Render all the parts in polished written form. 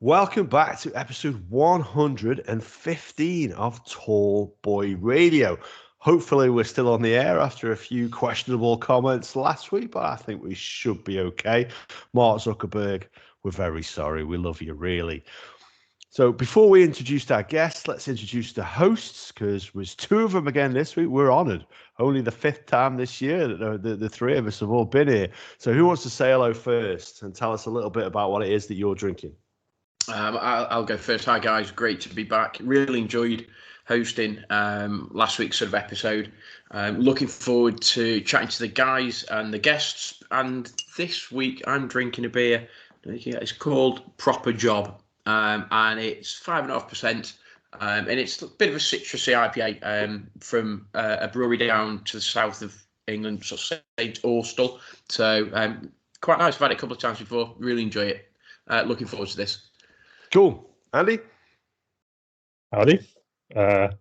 Welcome back to episode 115 of Tall Boy Radio. Hopefully we're still on the air after a few questionable comments last week, but I think we should be okay. Mark Zuckerberg, we're very sorry. We love you, really. So before we introduce our guests, let's introduce the hosts, because there's two of them again this week. We're honoured. Only the fifth time this year that the three of us have all been here. So who wants to say hello first and tell us a little bit about what it is that you're drinking? I'll go first. Hi guys, great to be back. Really enjoyed hosting last week's sort of episode. Looking forward to chatting to the guys and the guests. And this week I'm drinking a beer. It's called Proper Job, and it's 5.5%. And it's a bit of a citrusy IPA from a brewery down to the south of England, sort of St. Austell. So quite nice. I've had it a couple of times before. Really enjoy it. Looking forward to this. Cool. Andy? Howdy. I'm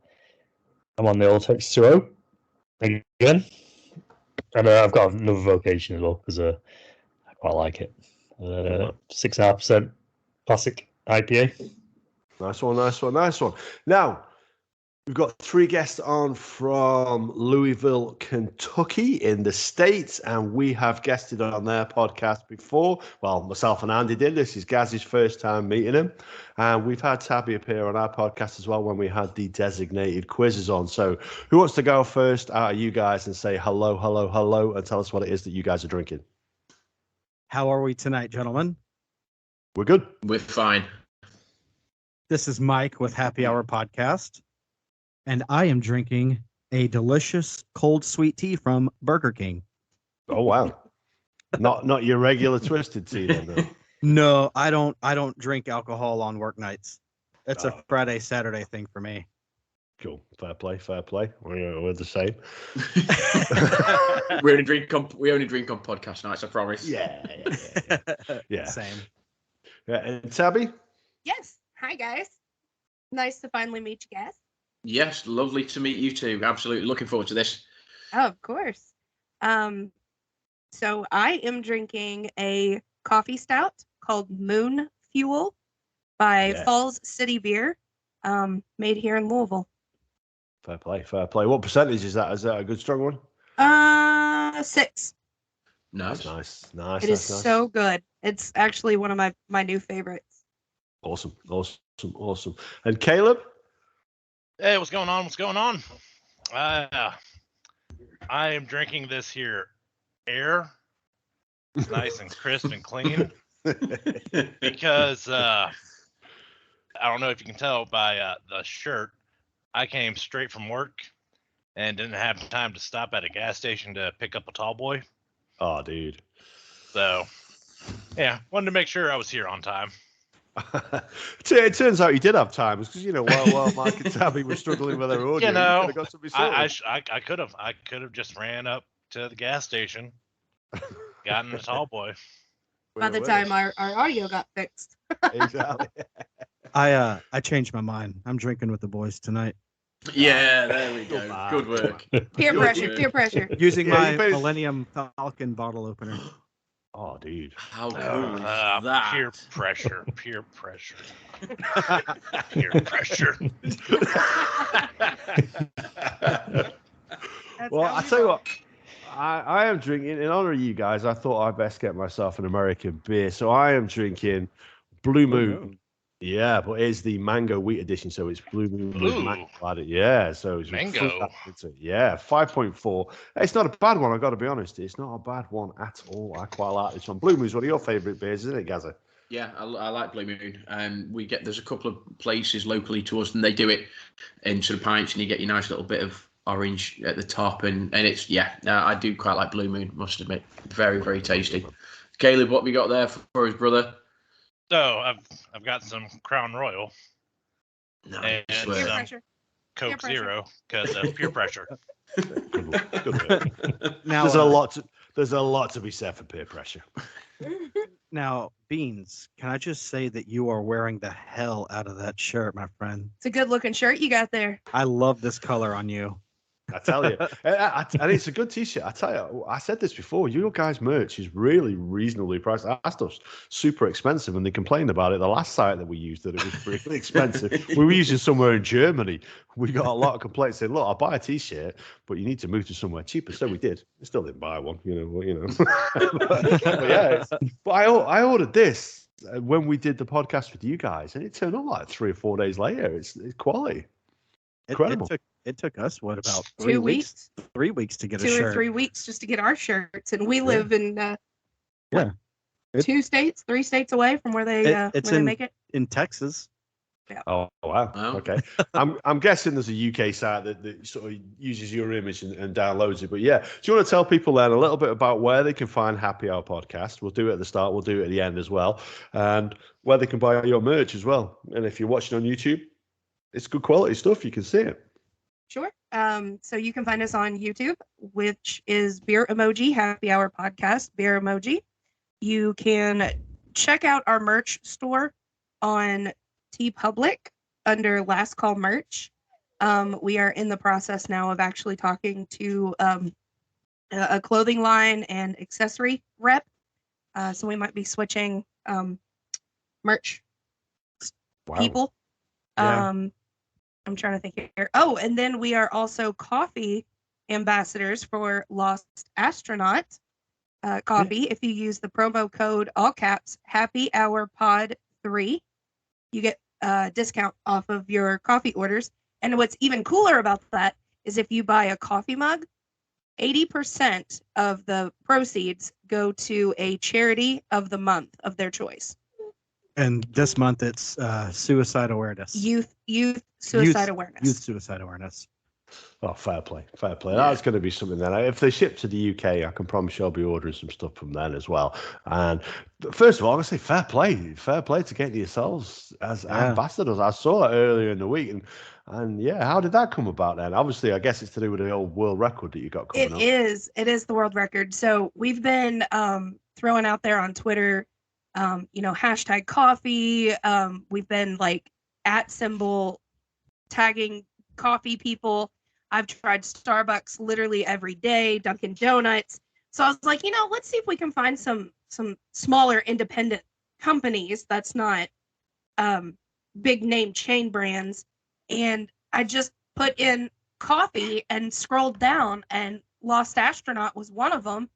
on the old H2O again. And I've got another vocation as well because I quite like it. 6.5% classic IPA. Nice one. Now, we've got three guests on from Louisville, Kentucky in the States, and we have guested on their podcast before. Well, myself and Andy did. This is Gaz's first time meeting him. And we've had Tabby appear on our podcast as well when we had the designated quizzes on. So who wants to go first out of you guys and say hello, and tell us what it is that you guys are drinking? How are we tonight, gentlemen? We're good. We're fine. This is Mike with Happy Hour Podcast. And I am drinking a delicious cold sweet tea from Burger King. Oh wow! Not your regular twisted tea, then. No. No, I don't drink alcohol on work nights. It's a Friday, Saturday thing for me. Cool. Fair play. We're the same. we only drink on podcast nights, I promise. Yeah. Same. Yeah, and Tabby? Yes. Hi, guys. Nice to finally meet you guys. Yes, lovely to meet you too. Absolutely looking forward to this. Oh, of course. So I am drinking a coffee stout called Moon Fuel by Falls City Beer, made here in Louisville. Fair play. What percentage is that? Is that a good strong one? 6. Nice. It is so good. It's actually one of my new favorites. Awesome. And Caleb? Hey, what's going on? I am drinking this here air. It's nice and crisp and clean. Because I don't know if you can tell by the shirt, I came straight from work and didn't have time to stop at a gas station to pick up a tall boy. Oh, dude. So, yeah, wanted to make sure I was here on time. It turns out you did have time because while Mike and Tabby were struggling with their audio, you got I could have just ran up to the gas station, gotten a tall boy. By the time our audio got fixed. Exactly. I changed my mind. I'm drinking with the boys tonight. Yeah, there we go. Good work. Peer pressure. Using my Millennium Falcon bottle opener. Oh, dude. How cool is that? Peer pressure. Well, I tell you what, I am drinking, in honor of you guys, I thought I'd best get myself an American beer. So I am drinking Blue Moon. Yeah, but it's the mango wheat edition, so it's Blue Moon with mango added. Yeah, so it's mango. Yeah, 5.4. It's not a bad one, I've got to be honest. It's not a bad one at all. I quite like this one. Blue Moon's one of your favourite beers, isn't it, Gaza? Yeah, I like Blue Moon. There's a couple of places locally to us, and they do it in sort of pints, and you get your nice little bit of orange at the top, and it's I do quite like Blue Moon, must admit. Very, very tasty. Caleb, what have we got there for his brother? So I've got some Crown Royal Nice. and Peer some pressure. Coke Zero because peer pressure. Good. Now There's a lot to be said for peer pressure. Now, Beans, can I just say that you are wearing the hell out of that shirt, my friend? It's a good looking shirt you got there. I love this color on you. I tell you, and it's a good T-shirt. I tell you, I said this before. Your guys' merch is really reasonably priced. Our stuff's super expensive, and they complained about it the last site that we used that it was really expensive. We were using somewhere in Germany. We got a lot of complaints saying, "Look, I'll buy a T-shirt, but you need to move to somewhere cheaper." So we did. We still didn't buy one, but yeah, but I ordered this when we did the podcast with you guys, and it turned up like 3 or 4 days later. It's quality. Incredible. It took us what about 2 weeks? 3 weeks to get a 2 shirt. or 3 weeks just to get our shirts, and we live in Yeah. 2 states, 3 states away from where they make it. In Texas. Yeah. Oh wow! Okay, I'm guessing there's a UK site that sort of uses your image and downloads it. But yeah, do you want to tell people then a little bit about where they can find Happy Hour Podcast? We'll do it at the start. We'll do it at the end as well, and where they can buy your merch as well. And if you're watching on YouTube, it's good quality stuff. You can see it. Sure. So you can find us on YouTube, which is Beer Emoji Happy Hour Podcast, Beer Emoji. You can check out our merch store on TeePublic under Last Call Merch. We are in the process now of actually talking to a clothing line and accessory rep. So we might be switching merch people. Yeah. I'm trying to think here. Oh, and then we are also coffee ambassadors for Lost Astronaut coffee. If you use the promo code, all caps, Happy Hour Pod 3, you get a discount off of your coffee orders. And what's even cooler about that is if you buy a coffee mug, 80% of the proceeds go to a charity of the month of their choice. And this month it's suicide awareness. Youth suicide awareness. Youth suicide awareness. Oh, fair play. That's going to be something then. If they ship to the UK, I can promise you I'll be ordering some stuff from then as well. And first of all, I'm going to say fair play to getting yourselves as ambassadors. I saw it earlier in the week, and yeah, how did that come about then? Obviously, I guess it's to do with the old world record that you got coming up. It is the world record. So we've been throwing out there on Twitter, hashtag coffee. We've been like @ tagging coffee people. I've tried Starbucks literally every day, Dunkin' Donuts. So I was like, let's see if we can find some smaller independent companies that's not big name chain brands. And I just put in coffee and scrolled down, and Lost Astronaut was one of them.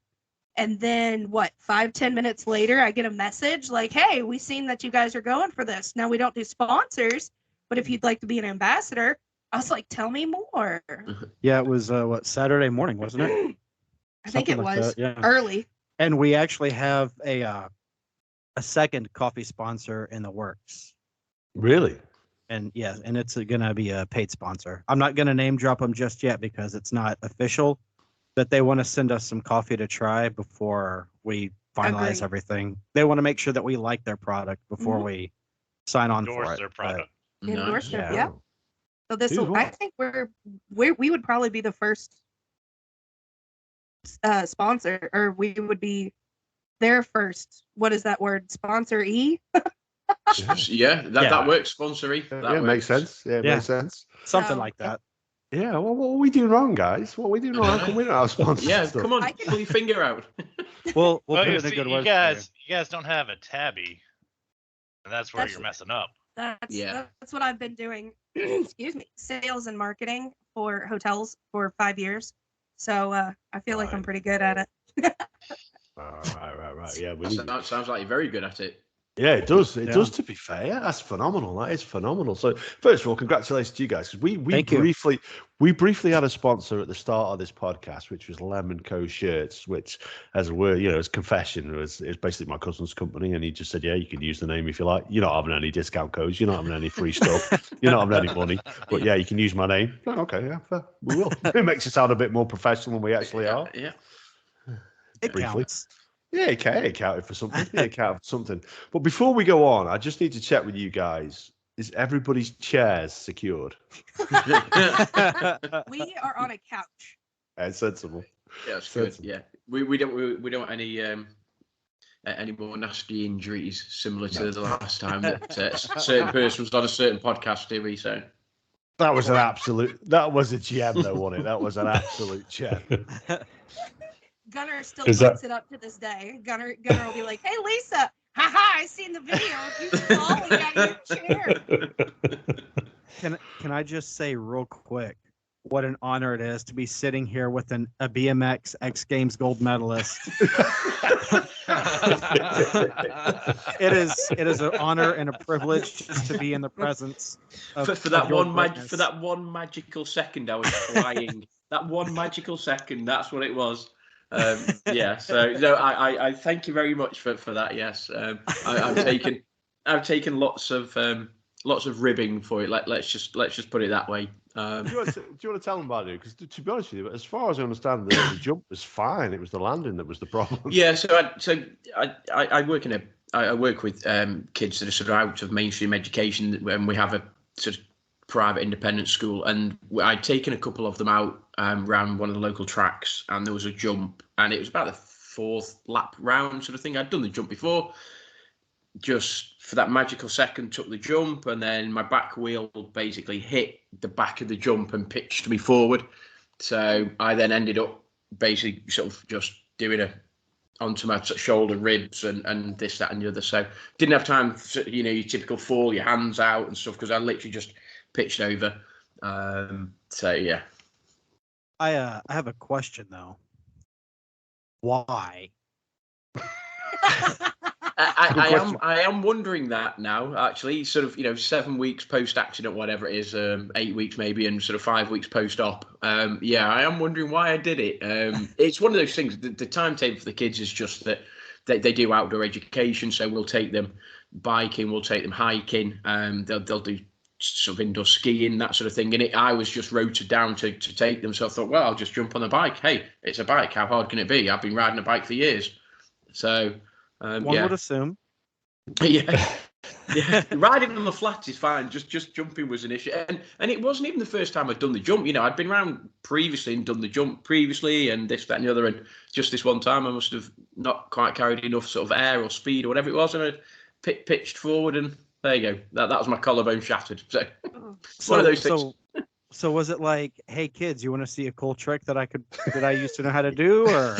And then 5-10 minutes later, I get a message like, hey, we seen that you guys are going for this. Now we don't do sponsors, but if you'd like to be an ambassador, I was like, tell me more. Yeah, it was Saturday morning, wasn't it? I think it was yeah. early. And we actually have a second coffee sponsor in the works. Really? And yeah, and it's going to be a paid sponsor. I'm not going to name drop them just yet because it's not official, but they want to send us some coffee to try before we finalize everything. They want to make sure that we like their product before we sign on for it. Endorse their product. Endorse Nice. their, yeah. So this will, I think we would probably be the first sponsor, or we would be their first. What is that word? Sponsor-y? Yeah, that works. Sponsor-y. That makes sense. Yeah, makes sense. Something like that. Yeah, well, what are we doing wrong, guys? What are we doing wrong? How come we don't have sponsors? Yeah, come on, pull your finger out. We'll Well, put you in a see, good you word. guys don't have a Tabby, and that's where you're messing up. That's what I've been doing. Excuse me, sales and marketing for hotels for 5 years. So I feel like I'm pretty good at it. Right. Yeah, Sounds like you're very good at it. Yeah, it does. It does. To be fair, yeah, that's phenomenal. That is phenomenal. So, first of all, congratulations to you guys, because we briefly had a sponsor at the start of this podcast, which was Lemon Co Shirts, which, as a word, as confession, was basically my cousin's company, and he just said, "Yeah, you can use the name if you like. You're not having any discount codes. You're not having any free stuff. You're not having any money, but yeah, you can use my name." Oh, okay, yeah, fair. We will. It makes it sound a bit more professional than we actually are. Yeah. It counts. Yeah, it counted for something. Yeah, it counted for something. But before we go on, I just need to check with you guys. Is everybody's chairs secured? We are on a couch. That's sensible. Yeah, that's good. Yeah, we don't any more nasty injuries similar to the last time that certain person was on a certain podcast, do we? So That was a gem though, wasn't it? That was an absolute gem. Gunnar still Is puts it up to this day. Gunnar will be like, "Hey Lisa, haha, I seen the video of you falling out of your chair." Can I just say real quick what an honor it is to be sitting here with a BMX X Games gold medalist. It is an honor and a privilege just to be in the presence of for that your one greatness. magical second I was flying. That one magical second, that's what it was. Yeah, so no, I thank you very much for that. Yes, I've taken lots of ribbing for it. Let's just put it that way. Do you want to tell them about it? Because to be honest with you, as far as I understand, the jump was fine. It was the landing that was the problem. Yeah, so I work I work with kids that are sort of out of mainstream education, and we have a sort of private independent school, and I'd taken a couple of them out around one of the local tracks, and there was a jump, and it was about the 4th lap round sort of thing. I'd done the jump before, just for that magical second, took the jump, and then my back wheel basically hit the back of the jump and pitched me forward. So I then ended up basically sort of just doing onto my shoulder, ribs, and this, that, and the other. So didn't have time, your typical fall, your hands out and stuff, because I literally just pitched over. So yeah. I have a question though. Why? I am wondering that now, actually, sort of, 7 weeks post accident, whatever it is, 8 weeks maybe, and sort of 5 weeks post op. Yeah, I am wondering why I did it. It's one of those things. The timetable for the kids is just that they do outdoor education, so we'll take them biking, we'll take them hiking, they'll do sort of indoor skiing, that sort of thing. And I was just rotated down to take them, so I thought, well, I'll just jump on the bike. Hey, it's a bike. How hard can it be? I've been riding a bike for years, so. One would assume. Yeah, riding on the flats is fine. Just jumping was an issue, and it wasn't even the first time I'd done the jump. I'd been around previously and done the jump previously, and this, that, and the other. And just this one time, I must have not quite carried enough sort of air or speed or whatever it was, and I pitched forward, and there you go. That was my collarbone shattered. So one of those things. So was it like, hey kids, you want to see a cool trick that I used to know how to do, or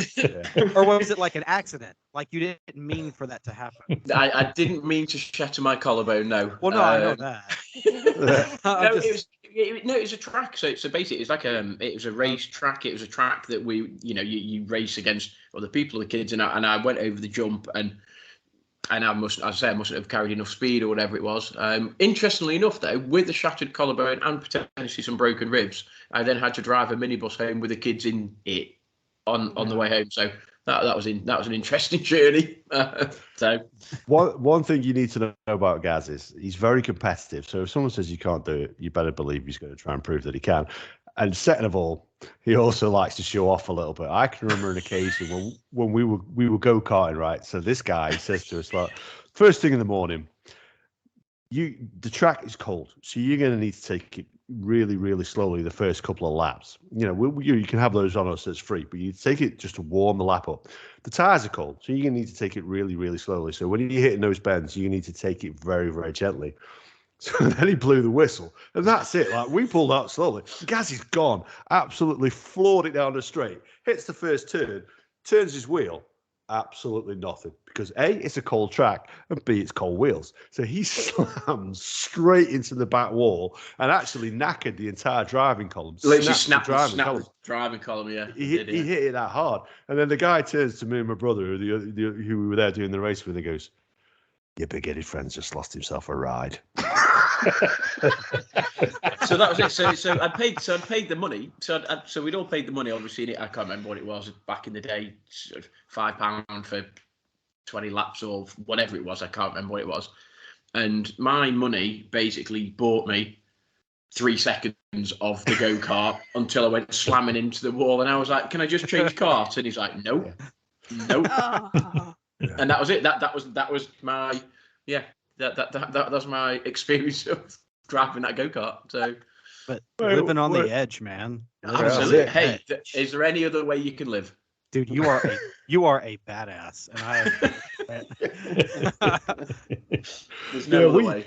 or was it like an accident? Like you didn't mean for that to happen? I didn't mean to shatter my collarbone. No. Well, no, I know that. No, it was a track. So basically, it's like it was a race track. It was a track that you race against other people, the kids, and I went over the jump and I mustn't have carried enough speed or whatever it was. Interestingly enough, though, with the shattered collarbone and potentially some broken ribs, I then had to drive a minibus home with the kids in it on the way home. So that was an interesting journey. So one thing you need to know about Gaz is he's very competitive. So if someone says you can't do it, you better believe he's going to try and prove that he can. And second of all, he also likes to show off a little bit. I can remember an occasion when we were go-karting, right? So this guy says to us, like, first thing in the morning, the track is cold, so you're going to need to take it really, really slowly the first couple of laps. You can have those on us as free, but you take it just to warm the lap up. The tires are cold, so you're going to need to take it really, really slowly. So when you're hitting those bends, you need to take it very, very gently. So then he blew the whistle, and that's it. Like, we pulled out slowly. Gaz is gone, absolutely floored it down the straight, hits the first turn, turns his wheel, absolutely nothing. Because A, it's a cold track, and B, it's cold wheels. So he slammed straight into the back wall and actually knackered the entire driving column. Literally snapped the driving column, yeah. He hit it that hard. And then the guy turns to me and my brother, who we were there doing the race with, and goes, "Your big-headed friend's just lost himself a ride." So that was it. So I paid the money. So we'd all paid the money. Obviously, I can't remember what it was back in the day. Sort of £5 for 20 laps or whatever it was. I can't remember what it was. And my money basically bought me 3 seconds of the go-kart until I went slamming into the wall. And I was like, "Can I just change cart?" And he's like, "Nope, nope." Oh. And that was it. That was my that was my experience of driving that go-kart. So, but living on the edge, man. Absolutely. Hey, is there any other way you can live? Dude, you are a badass, and There's no other way.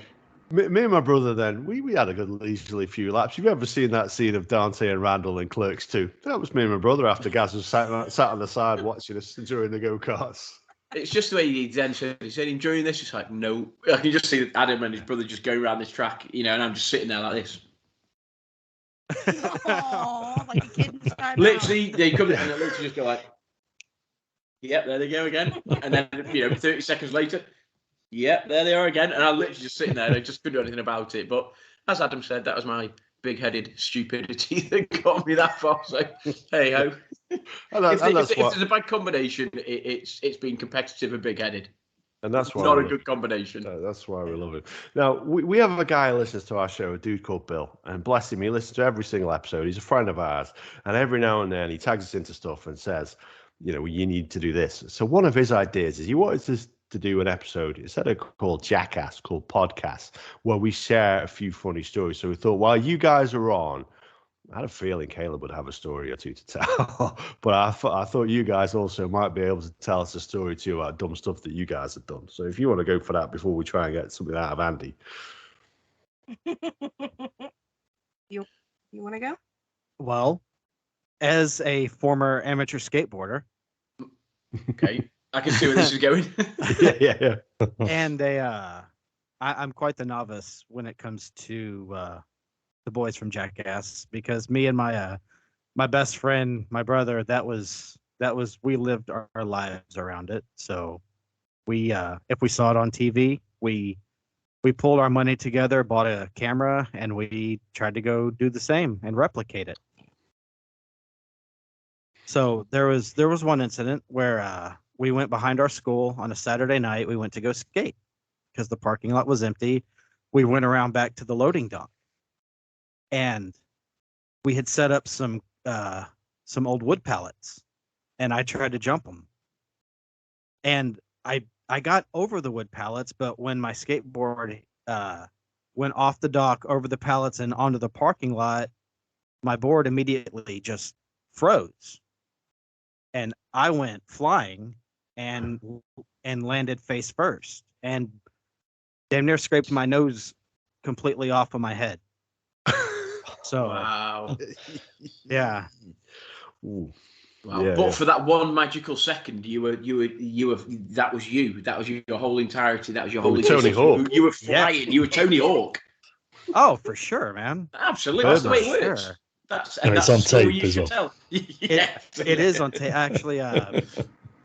Me and my brother then, we had a good leisurely few laps. You've ever seen that scene of Dante and Randall in Clerks 2? That was me and my brother after Gaz was sat on the side watching us during the go-karts. It's just the way he then said, enjoying this? It's like, no. I can just see Adam and his brother just going around this track, and I'm just sitting there like this. Oh, like a kid in his time. Literally, they come in and they literally just go like, yep, there they go again. And then, 30 seconds later, yep, there they are again. And I literally just sitting there and I just couldn't do anything about it. But as Adam said, that was my big-headed stupidity that got me that far. So, hey-ho. If there's a bad combination, it's been competitive and big-headed. And that's why not a good combination. That's why we love it. Now, we have a guy who listens to our show, a dude called Bill. And bless him, he listens to every single episode. He's a friend of ours. And every now and then he tags us into stuff and says, you need to do this. So one of his ideas is he wanted us to do an episode, instead of called Jackass, called Podcast, where we share a few funny stories. So we thought, while you guys are on, I had a feeling Caleb would have a story or two to tell, but I thought you guys also might be able to tell us a story or two about dumb stuff that you guys have done. So if you want to go for that before we try and get something out of Andy. You want to go? Well, as a former amateur skateboarder. Okay, I can see where this is going. yeah. And I'm quite the novice when it comes to the boys from Jackass, because me and my best friend, my brother, that was we lived our lives around it. So we if we saw it on TV, we pulled our money together, bought a camera, and we tried to go do the same and replicate it. So there was one incident where we went behind our school on a Saturday night. We went to go skate because the parking lot was empty. We went around back to the loading dock. And we had set up some old wood pallets, and I tried to jump them. And I got over the wood pallets, but when my skateboard went off the dock over the pallets and onto the parking lot, my board immediately just froze, and I went flying and landed face first, and damn near scraped my nose completely off of my head. So wow. Yeah. Ooh. Wow. Yeah, But for that one magical second, you were that was you. That was your whole entirety. That was your whole Tony Hawk. You were flying. Yeah. You were Tony Hawk. Oh, for sure, man. Absolutely. That's the way it works. Sure. It's on tape as well. Yeah. It is on tape. Actually,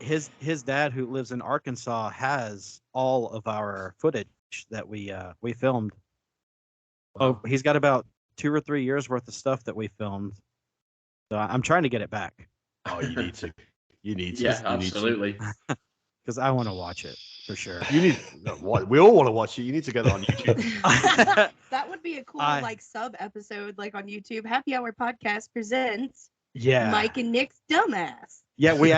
his dad, who lives in Arkansas, has all of our footage that we filmed. Wow. Oh, he's got about 2 or 3 years worth of stuff that we filmed. So I'm trying to get it back. Oh, you need to. Yeah, absolutely. Because I want to watch it for sure. You need. We all want to watch it. You need to get it on YouTube. That would be a cool sub episode, like on YouTube. Happy Hour Podcast presents. Yeah. Mike and Nick's Dumbass. Yeah, we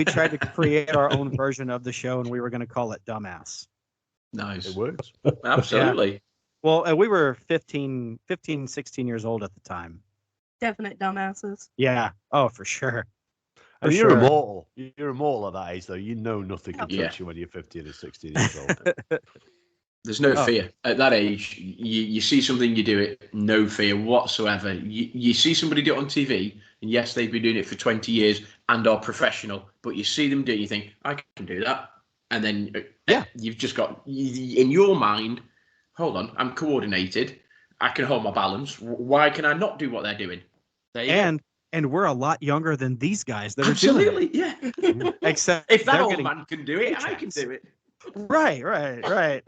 tried to create our own version of the show, and we were going to call it Dumbass. Nice. It works. Absolutely. Yeah. Well, we were 15, 16 years old at the time. Definite dumbasses. Yeah. Oh, for sure. And you're immortal. You're immortal at that age, though. You know nothing can touch you when you're 15 or 16 years old. There's no fear. At that age, you see something, you do it, no fear whatsoever. You see somebody do it on TV, and yes, they've been doing it for 20 years and are professional, but you see them do it, you think, I can do that. And then you've just got, in your mind, hold on, I'm coordinated. I can hold my balance. Why can I not do what they're doing? And we're a lot younger than these guys that are doing it. Yeah. Except if that old man can do it, I can do it. Right.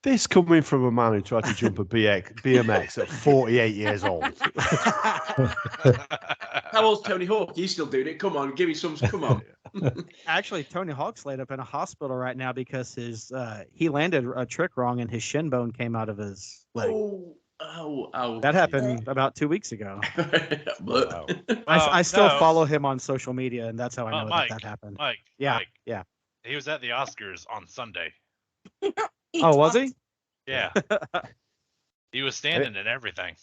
This coming from a man who tried to jump a BMX at 48 years old. How old's Tony Hawk? He's still doing it. Come on, give me some. Come on. Actually, Tony Hawk's laid up in a hospital right now because he landed a trick wrong and his shin bone came out of his leg. Oh. That happened about 2 weeks ago. Wow. I still follow him on social media, and that's how I know that happened. Mike. Yeah. He was at the Oscars on Sunday. Was he? Yeah. He was standing and everything.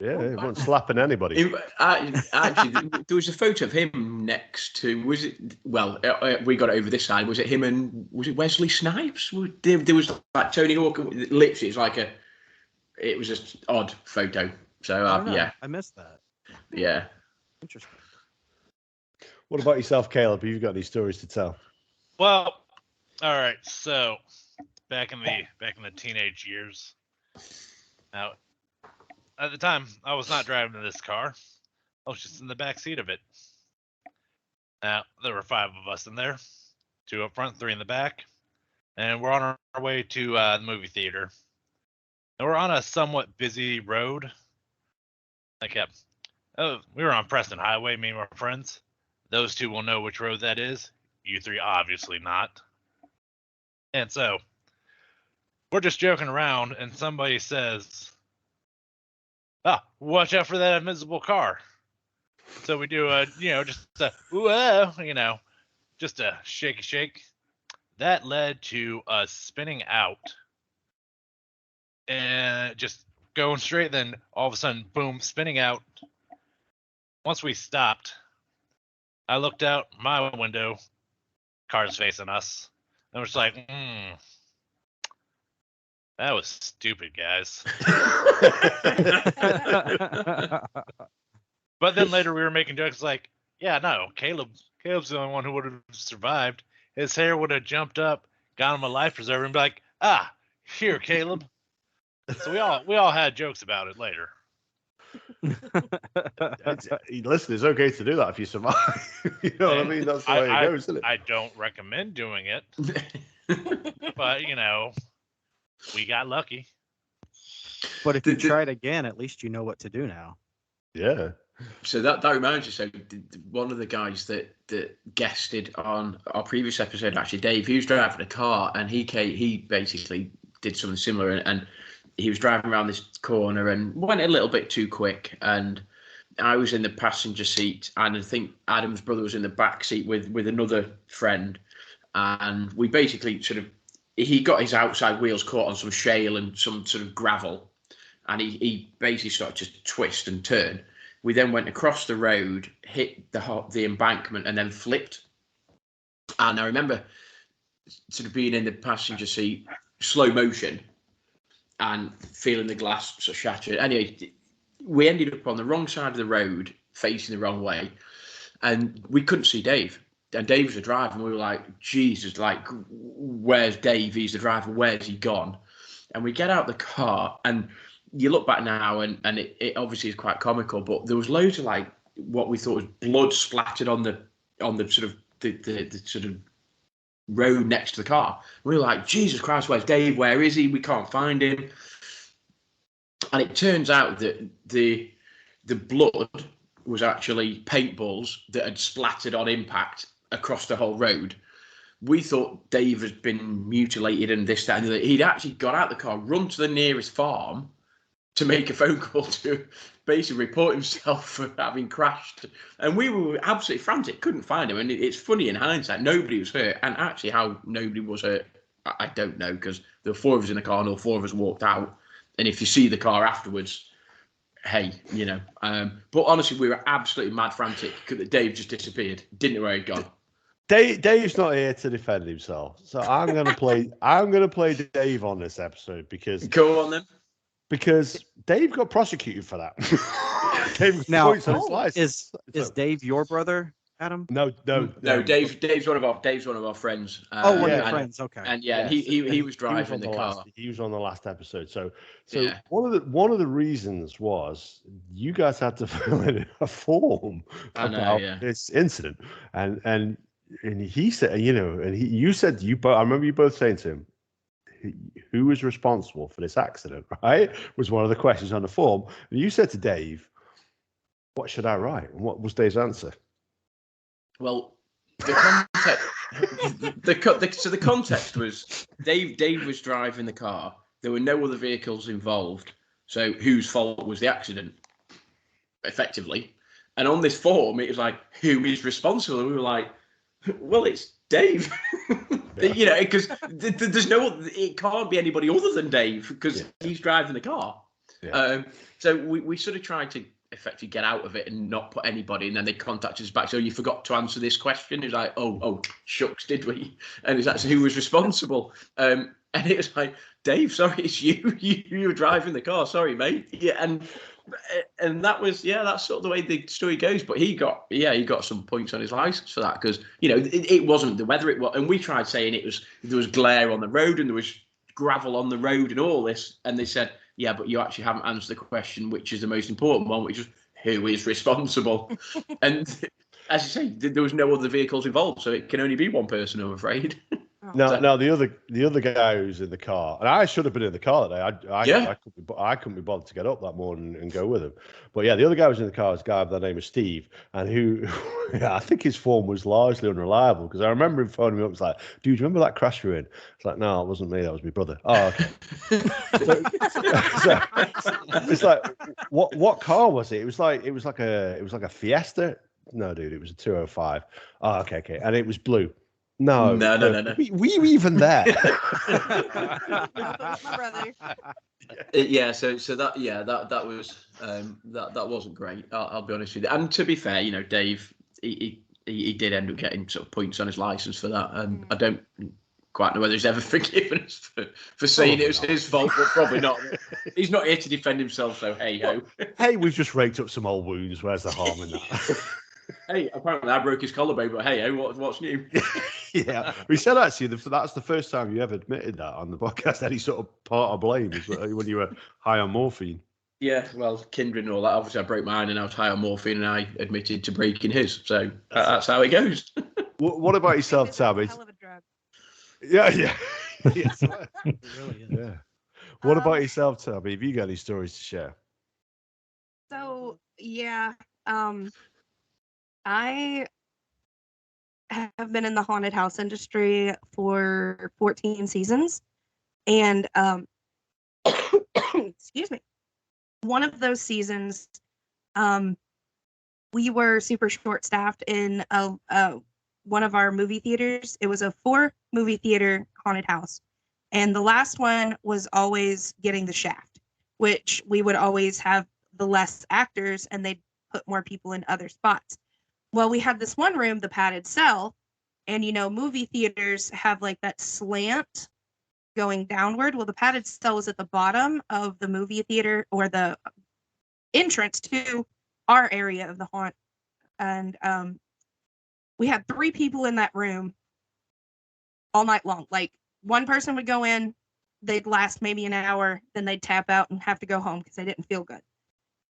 Yeah, he wasn't slapping anybody. Actually, there was a photo of him next to. Was it? Well, we got it over this side. Was it him and was it Wesley Snipes? There was like Tony Hawk. Literally, it's like a. It was just odd photo. So yeah, I missed that. Yeah. Interesting. What about yourself, Caleb? Have you got any stories to tell? Well, all right. So back in the teenage years. Now, at the time, I was not driving this car. I was just in the back seat of it. Now, there were 5 of us in there, 2 up front, 3 in the back, and we're on our way to the movie theater. And we're on a somewhat busy road. We were on Preston Highway, me and my friends. Those 2 will know which road that is. You 3, obviously not. And so, we're just joking around, and somebody says, watch out for that invisible car. So we do just a shake. That led to us spinning out and just going straight. Then all of a sudden, boom, spinning out. Once we stopped, I looked out my window, car's facing us. And we're just like, that was stupid, guys. But then later we were making jokes like, yeah, no, Caleb's the only one who would have survived. His hair would have jumped up, got him a life preserver, and be like, here, Caleb. So we all had jokes about it later. Listen, it's okay to do that if you survive. You know what I mean? That's the way it goes, isn't it? I don't recommend doing it. But, we got lucky. But if you try it again, at least you know what to do now. Yeah. So that reminds me. So one of the guys that guested on our previous episode, actually, Dave, he was driving a car and he basically did something similar, and he was driving around this corner and went a little bit too quick, and I was in the passenger seat, and I think Adam's brother was in the back seat with another friend, and we basically he got his outside wheels caught on some shale and some sort of gravel, and he basically started to twist and turn. We then went across the road, hit the embankment, and then flipped. And I remember sort of being in the passenger seat, slow motion, and feeling the glass sort of shattered. Anyway, we ended up on the wrong side of the road, facing the wrong way, and we couldn't see Dave. And Dave was the driver, and we were like, Jesus, like, where's Dave? He's the driver. Where's he gone? And we get out the car, and you look back now, and it obviously is quite comical, but there was loads of like what we thought was blood splattered on the sort of the sort of road next to the car. We were like, Jesus Christ, where's Dave? Where is he? We can't find him. And it turns out that the blood was actually paintballs that had splattered on impact across the whole road. We thought Dave had been mutilated and this, that, and the other. He'd actually got out the car, run to the nearest farm to make a phone call to basically report himself for having crashed. And we were absolutely frantic, couldn't find him. And it's funny in hindsight, nobody was hurt. And actually how nobody was hurt, I don't know, because there were 4 of us in the car and all 4 of us walked out. And if you see the car afterwards, hey, but honestly, we were absolutely mad frantic because Dave just disappeared. Didn't know where he'd gone. Dave's not here to defend himself. So I'm gonna play Dave on this episode because go on then. Because Dave got prosecuted for that. Dave now, is Dave your brother, Adam? No. Dave's one of our friends. One of your friends. Okay. And he was driving the car. He was on the last episode. So yeah. One of the reasons was you guys had to fill in a form about this incident, and he said, you said I remember you both saying to him, who was responsible for this accident, right? Was one of the questions on the form. And you said to Dave, what should I write? And what was Dave's answer? Well, the context was Dave was driving the car. There were no other vehicles involved. So whose fault was the accident? Effectively. And on this form, it was like, who is responsible? And we were like, well, it's Dave. Because there's it can't be anybody other than Dave because he's driving the car. So we sort of tried to effectively get out of it and not put anybody, and then they contacted us back. So you forgot to answer this question. It's like, oh, shucks, did we? And it's actually who was responsible. And it was like, Dave, sorry, it's you. You were driving the car. Sorry, mate. Yeah, and that was that's sort of the way the story goes. But he got some points on his license for that because it wasn't the weather. It was, and we tried saying there was glare on the road and there was gravel on the road and all this, and they said, yeah, but you actually haven't answered the question, which is the most important one, which is who is responsible. And as you say, there was no other vehicles involved, so it can only be one person, I'm afraid. No, the other guy who's in the car, and I should have been in the car that day. I couldn't be bothered to get up that morning and go with him. But yeah, the other guy who was in the car was a guy by the name of Steve, and who I think his form was largely unreliable because I remember him phoning me up. It's like, dude, do you remember that crash you were in? It's like, no, it wasn't me. That was my brother. Oh, okay. so it's like, what car was it? It was like a Fiesta. No, dude, it was a 205. Oh, okay, and it was blue. No. Were you even there? My brother. So that was that wasn't great. I'll be honest with you. And to be fair, Dave, he did end up getting sort of points on his license for that, and I don't quite know whether he's ever forgiven us for saying it was his fault, but probably not. He's not here to defend himself, so hey ho. Hey, we've just raked up some old wounds. Where's the harm in that? Hey, apparently I broke his collarbone, but hey, what's new? Yeah, we said actually that's the first time you ever admitted that on the podcast. Any sort of part of blame is when you were high on morphine. Yeah, well, kindred and all that. Obviously, I broke mine and I was high on morphine, and I admitted to breaking his. So that's how it goes. What about yourself, Tabby? Hell of a drug. Yeah. Yes. Really, yeah. What about yourself, Tabby? Have you got any stories to share? So yeah, I have been in the haunted house industry for 14 seasons, and excuse me, one of those seasons, we were super short-staffed in one of our movie theaters. It was a 4-movie theater haunted house, and the last one was always getting the shaft, which we would always have the less actors, and they'd put more people in other spots. Well, we had this one room, the padded cell, and movie theaters have like that slant going downward. Well, the padded cell was at the bottom of the movie theater, or the entrance to our area of the haunt. And we had 3 people in that room all night long. Like, one person would go in, they'd last maybe an hour, then they'd tap out and have to go home because they didn't feel good.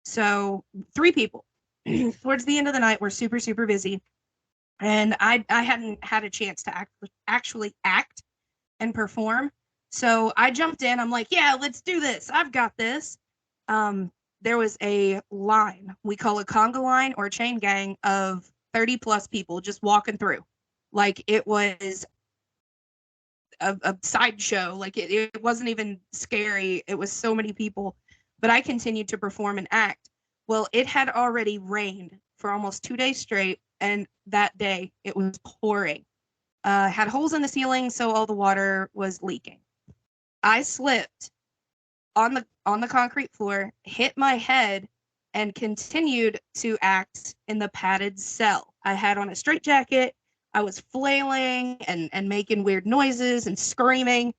So 3 people. Towards the end of the night, we're super, super busy. And I hadn't had a chance to actually act and perform. So I jumped in. I'm like, yeah, let's do this. I've got this. There was a line. We call it conga line or chain gang of 30 plus people just walking through. Like, it was a sideshow. Like, it wasn't even scary. It was so many people. But I continued to perform and act. Well, it had already rained for almost 2 days straight, and that day it was pouring. Had holes in the ceiling, so all the water was leaking. I slipped on the concrete floor, hit my head, and continued to act in the padded cell. I had on a straitjacket. I was flailing and making weird noises and screaming.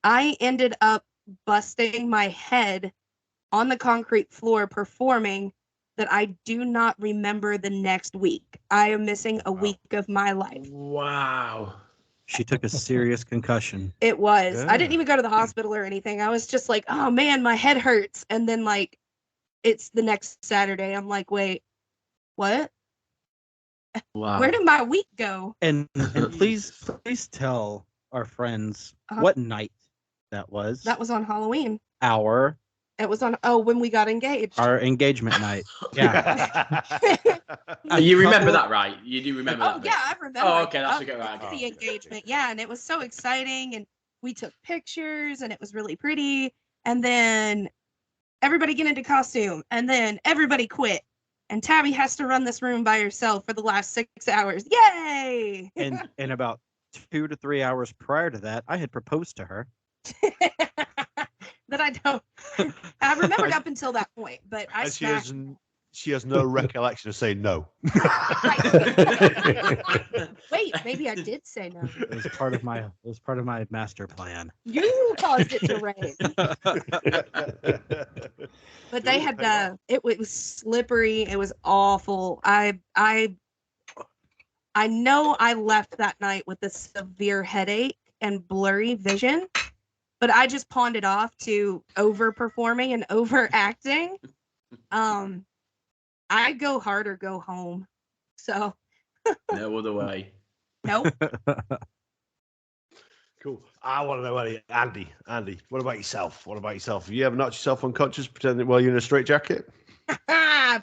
I ended up busting my head on the concrete floor performing that I do not remember the next week. I am missing a week of my life. Wow. She took a serious concussion. It was. Yeah. I didn't even go to the hospital or anything. I was just like, oh man, my head hurts. And then like, it's the next Saturday. I'm like, wait, what? Wow. Where did my week go? And please tell our friends what night that was. That was on Halloween. It was on, when we got engaged. Our engagement night. Yeah. You remember that, right? You do remember that? Oh, yeah, I remember. Oh, okay, that's a good one. The engagement, yeah, and it was so exciting, and we took pictures, and it was really pretty, and then everybody get into costume, and then everybody quit, and Tabby has to run this room by herself for the last 6 hours. Yay! And about 2 to 3 hours prior to that, I had proposed to her. That I don't have remembered up until that point, but I And smashed. she has no recollection of saying no. Wait, maybe I did say no. It was part of my master plan. You caused it to rain. But they had it was slippery. It was awful. I know I left that night with a severe headache and blurry vision, but I just pawned it off to overperforming and overacting. I go hard or go home. So No other way. nope. Cool. I want to know, Andy, what about yourself? Have you ever knocked yourself unconscious pretending while you're in a straitjacket?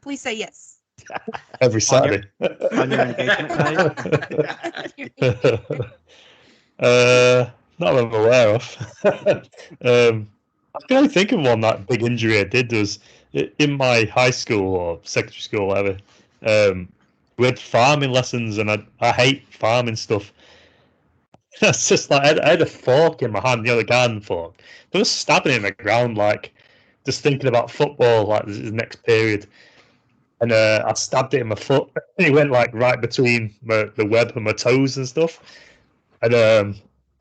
Please say yes. Every Saturday. On your engagement night? Not that I'm aware of. I can only think of one that big injury I did was in my high school or secondary school, whatever. We had farming lessons, and I hate farming stuff. That's just like I had a fork in my hand, the garden fork. I was stabbing it in the ground, like just thinking about football, like this is the next period. And I stabbed it in my foot, and it went like right between the web and my toes and stuff. And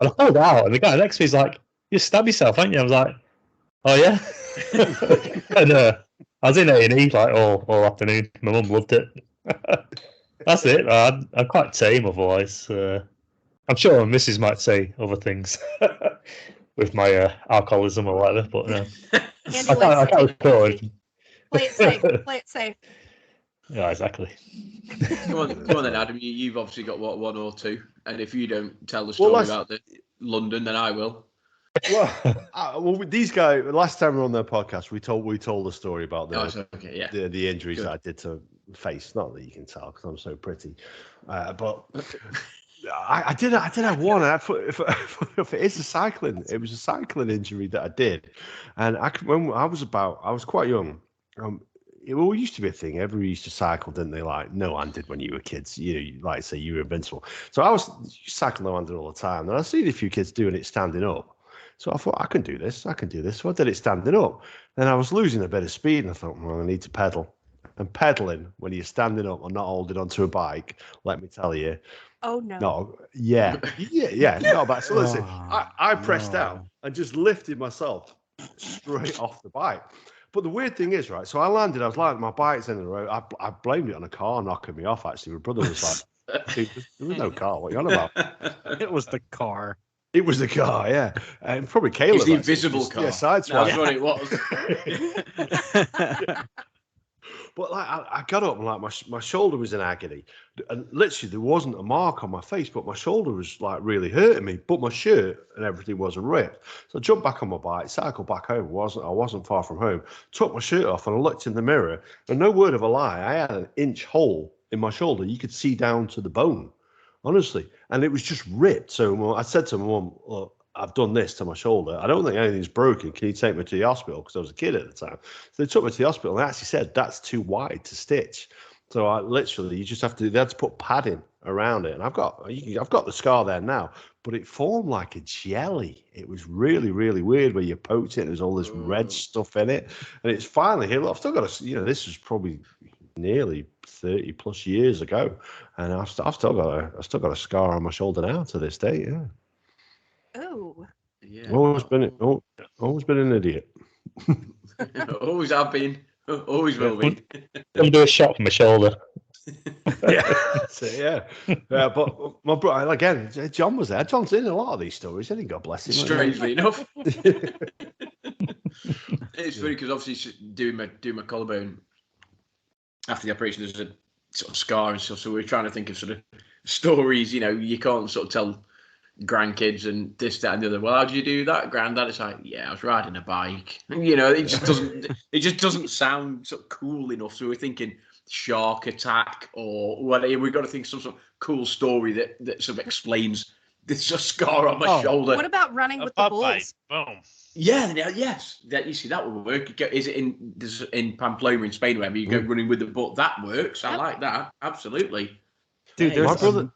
I pulled out, and the guy next to me is like, "You stabbed yourself, haven't you?" I was like, "Oh yeah." And I was in A&E like all afternoon. My mum loved it. That's it. I'm quite tame otherwise. I'm sure my missus might say other things with my alcoholism or whatever, but no. I can't record. Play it safe. Play it safe. Yeah, exactly. Come on then, Adam. You've obviously got one or two, and if you don't tell the story about London, then I will. Well, these guys. Last time we were on their podcast, we told the story about the injuries that I did to face. Not that you can tell because I'm so pretty, but I did have one. If it is it was a cycling injury that I did, and when I was quite young. It all used to be a thing. Everybody used to cycle, didn't they? Like no-handed when you were kids. You like say you were invincible. So I was cycling no-handed all the time, and I seen a few kids doing it standing up. So I thought I can do this. So I did it standing up. Then I was losing a bit of speed, and I thought, well, I need to pedal. And pedaling when you're standing up and not holding onto a bike, let me tell you. Oh no. No, yeah, not bad. So listen, I pressed down and just lifted myself straight off the bike. But the weird thing is, right, so I was landing, my bike's in the road. I blamed it on a car knocking me off, actually. My brother was like, dude, there was no car. What are you on about? It was the car. It was the car, yeah. And probably Caleb. It's the invisible car. Yeah, sideswipe. That's what it was. But like I got up and like my shoulder was in agony, and literally there wasn't a mark on my face, but my shoulder was like really hurting me. But my shirt and everything wasn't ripped. So I jumped back on my bike, cycled back home. I wasn't far from home. Took my shirt off and I looked in the mirror, and no word of a lie, I had an inch hole in my shoulder. You could see down to the bone, honestly, and it was just ripped. So I said to my mum, "Look, I've done this to my shoulder. I don't think anything's broken. Can you take me to the hospital?" Because I was a kid at the time. So they took me to the hospital and they actually said that's too wide to stitch. So you just have to. They had to put padding around it, and I've got the scar there now, but it formed like a jelly. It was really, really weird where you poked it and there's all this red stuff in it, and it's finally healed. I've still got this was probably nearly 30 plus years ago, and I've still got a scar on my shoulder now to this day. Yeah. Oh. Yeah. Always been an idiot. Always have been. Always will be. I'll do a shot from my shoulder. Yeah, that's it, yeah. But my brother again, John was there. John's in a lot of these stories, isn't he? God bless him. Strangely enough, it's funny because obviously doing my collarbone after the operation, there's a sort of scar and stuff. So we're trying to think of sort of stories. You can't sort of tell grandkids and this, that, and the other. Well, how do you do that, Granddad? It's like, yeah, I was riding a bike. It just doesn't sound sort of cool enough. So we're thinking shark attack or whatever. We've got to think some sort of cool story that sort of explains this scar on my shoulder. What about running with the bulls? Bite. Boom. Yeah, yes. You see, that would work. Is it in Pamplona in Spain, wherever you go running with the bull? That works. I like that. Absolutely. Dude,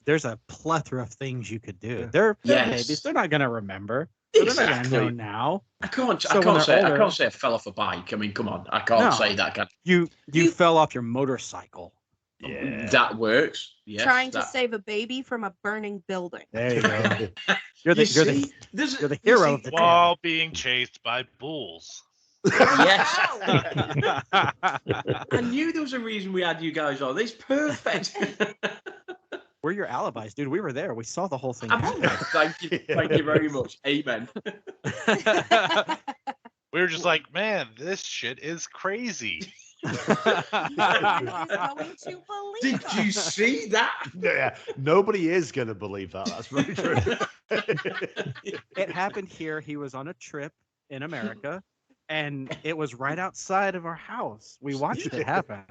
there's a plethora of things you could do. They're babies. They're not going to remember. They're not gonna know now. I can't So when say they're older- I fell off a bike. I mean, come on, I can't No. say that. You fell off your motorcycle. Yeah. That works. Yes, Trying to that- save a baby from a burning building. There you go. You're You the see, there's- you're the you hero see- of the tale. While being chased by bulls. Yes. I knew there was a reason we had you guys on. It's perfect. We're your alibis, dude. We were there. We saw the whole thing happen. Thank you very much. Amen. We were just like, man, this shit is crazy. Nobody's going to believe Did us. you see that? Yeah, nobody is going to believe that. That's very true. It happened here. He was on a trip in America, and it was right outside of our house. We watched it happen.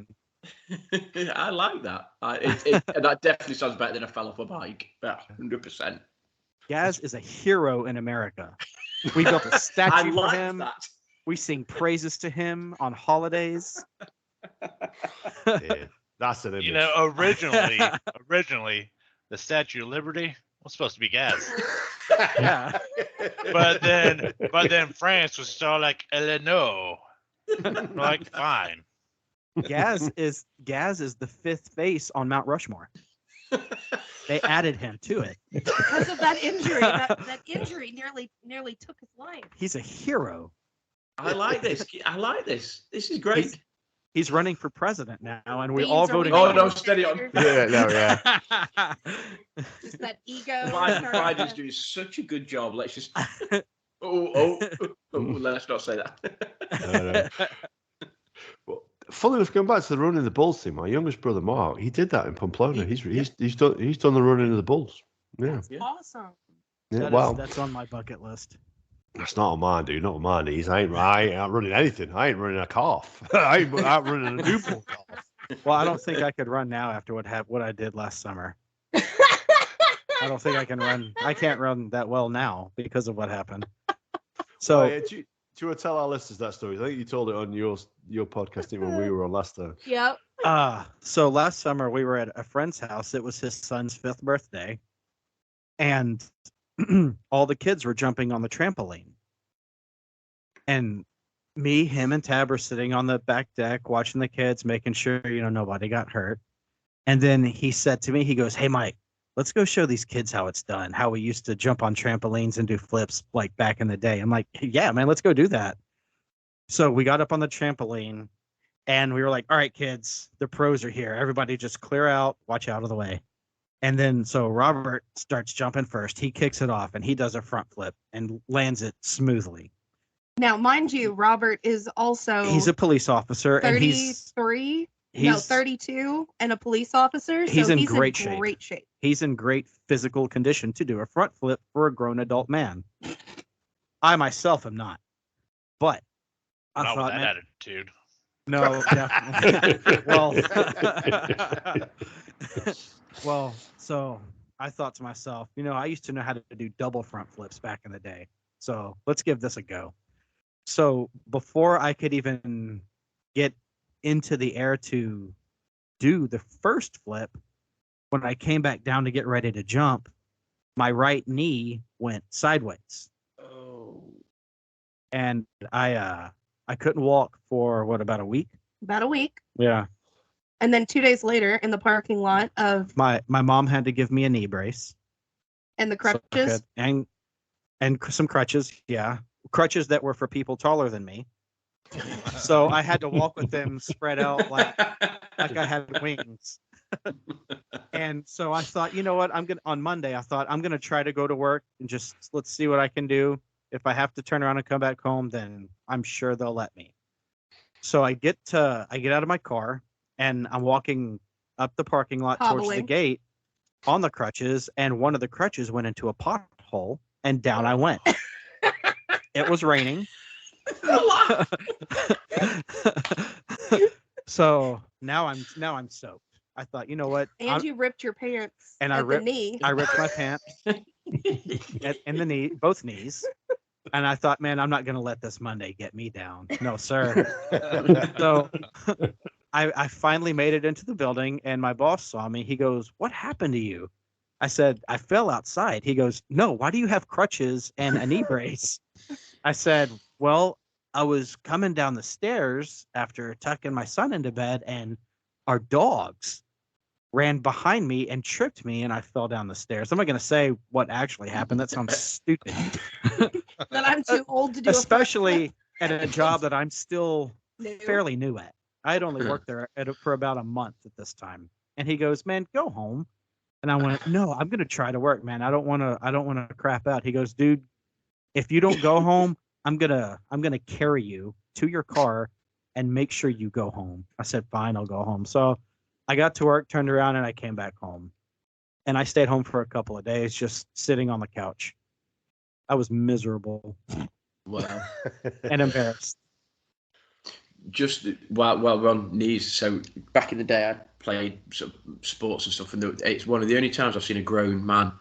I like that. That definitely sounds better than I fell off a bike. Yeah, 100%. Gaz is a hero in America. We built a I statue for like him. that. We sing praises to him on holidays. Yeah, that's an image. You know, originally, the Statue of Liberty was supposed to be gas. Yeah. But then France was still like, no. Like, fine. Gaz is the fifth face on Mount Rushmore. They added him to it. Because of that injury. That injury nearly took his life. He's a hero. I like this. This is great. He's running for president now, and we're Beans, all are we voting. Oh, making no, a steady on. picture? Yeah, no, yeah. Just that ego. Biden's doing such a good job. Let's just. Let's not say that. No. Well, funny enough, going back to the running of the Bulls thing, my youngest brother Mark, he did that in Pamplona. He's done the running of the Bulls. Yeah, That's awesome. yeah. Well, That's on my bucket list. that's not on mine, dude. Not on mine. I ain't out running anything. I ain't running a calf. I ain't out running a newborn calf. Well, I don't think I could run now after what I did last summer. I don't think I can run. I can't run that well now because of what happened. So Do you want to tell our listeners that story? I think you told it on your podcast didn't you, when we were on last time. Yep. So last summer we were at a friend's house. It was his son's 5th birthday, and all the kids were jumping on the trampoline. And me, him, and Tab are sitting on the back deck watching the kids, making sure nobody got hurt. And then he said to me, he goes, "Hey Mike, let's go show these kids how it's done. How we used to jump on trampolines and do flips like back in the day." I'm like, "Yeah, man, let's go do that." So we got up on the trampoline. And we were like, "All right, kids, the pros are here. Everybody just clear out, watch out of the way." And then so Robert starts jumping first. He kicks it off and he does a front flip and lands it smoothly. Now, mind you, Robert is also He's a police officer and he's 32 and a police officer. He's so in he's great in shape. great shape. He's in great physical condition to do a front flip for a grown adult man. I myself am not. But I Not thought, with man, that attitude. no, definitely. Well, so I thought to myself, I used to know how to do double front flips back in the day. So let's give this a go. So before I could even get into the air to do the first flip, when I came back down to get ready to jump, my right knee went sideways. Oh. And I couldn't walk for about a week? About a week. Yeah. And then 2 days later in the parking lot of My mom had to give me a knee brace. and the So I crutches. could- and some crutches, yeah. Crutches that were for people taller than me. So I had to walk with them spread out like I had wings. And so I thought, you know what? on Monday, I thought I'm gonna try to go to work and just let's see what I can do. If I have to turn around and come back home, then I'm sure they'll let me. So I get out of my car and I'm walking up the parking lot towards the Hobbling. gate on the crutches, and one of the crutches went into a pothole and down I went. It was raining. So now I'm soaked. I thought, you know what? And you ripped your pants And at I the ripped- knee. I ripped my pants in the knee, both knees. And I thought, man, I'm not going to let this Monday get me down. No, sir. So I finally made it into the building and my boss saw me. He goes, "What happened to you?" I said, I fell outside. He goes, no, why do you have crutches and a knee brace? I said, well, I was coming down the stairs after tucking my son into bed, and our dogs ran behind me and tripped me, and I fell down the stairs. I'm not going to say what actually happened. That sounds stupid. That I'm too old to do. Especially at a job that I'm still New. fairly new at. I had only worked there for about a month at this time. And he goes, man, go home. And I went, no, I'm going to try to work, man. I don't want to crap out. He goes, dude, if you don't go home, I'm going to carry you to your car and make sure you go home. I said, fine, I'll go home. So I got to work, turned around, and I came back home. And I stayed home for a couple of days, just sitting on the couch. I was miserable. Wow. And embarrassed. Just while we're on knees, so back in the day, I played sort of sports and stuff, and it's one of the only times I've seen a grown man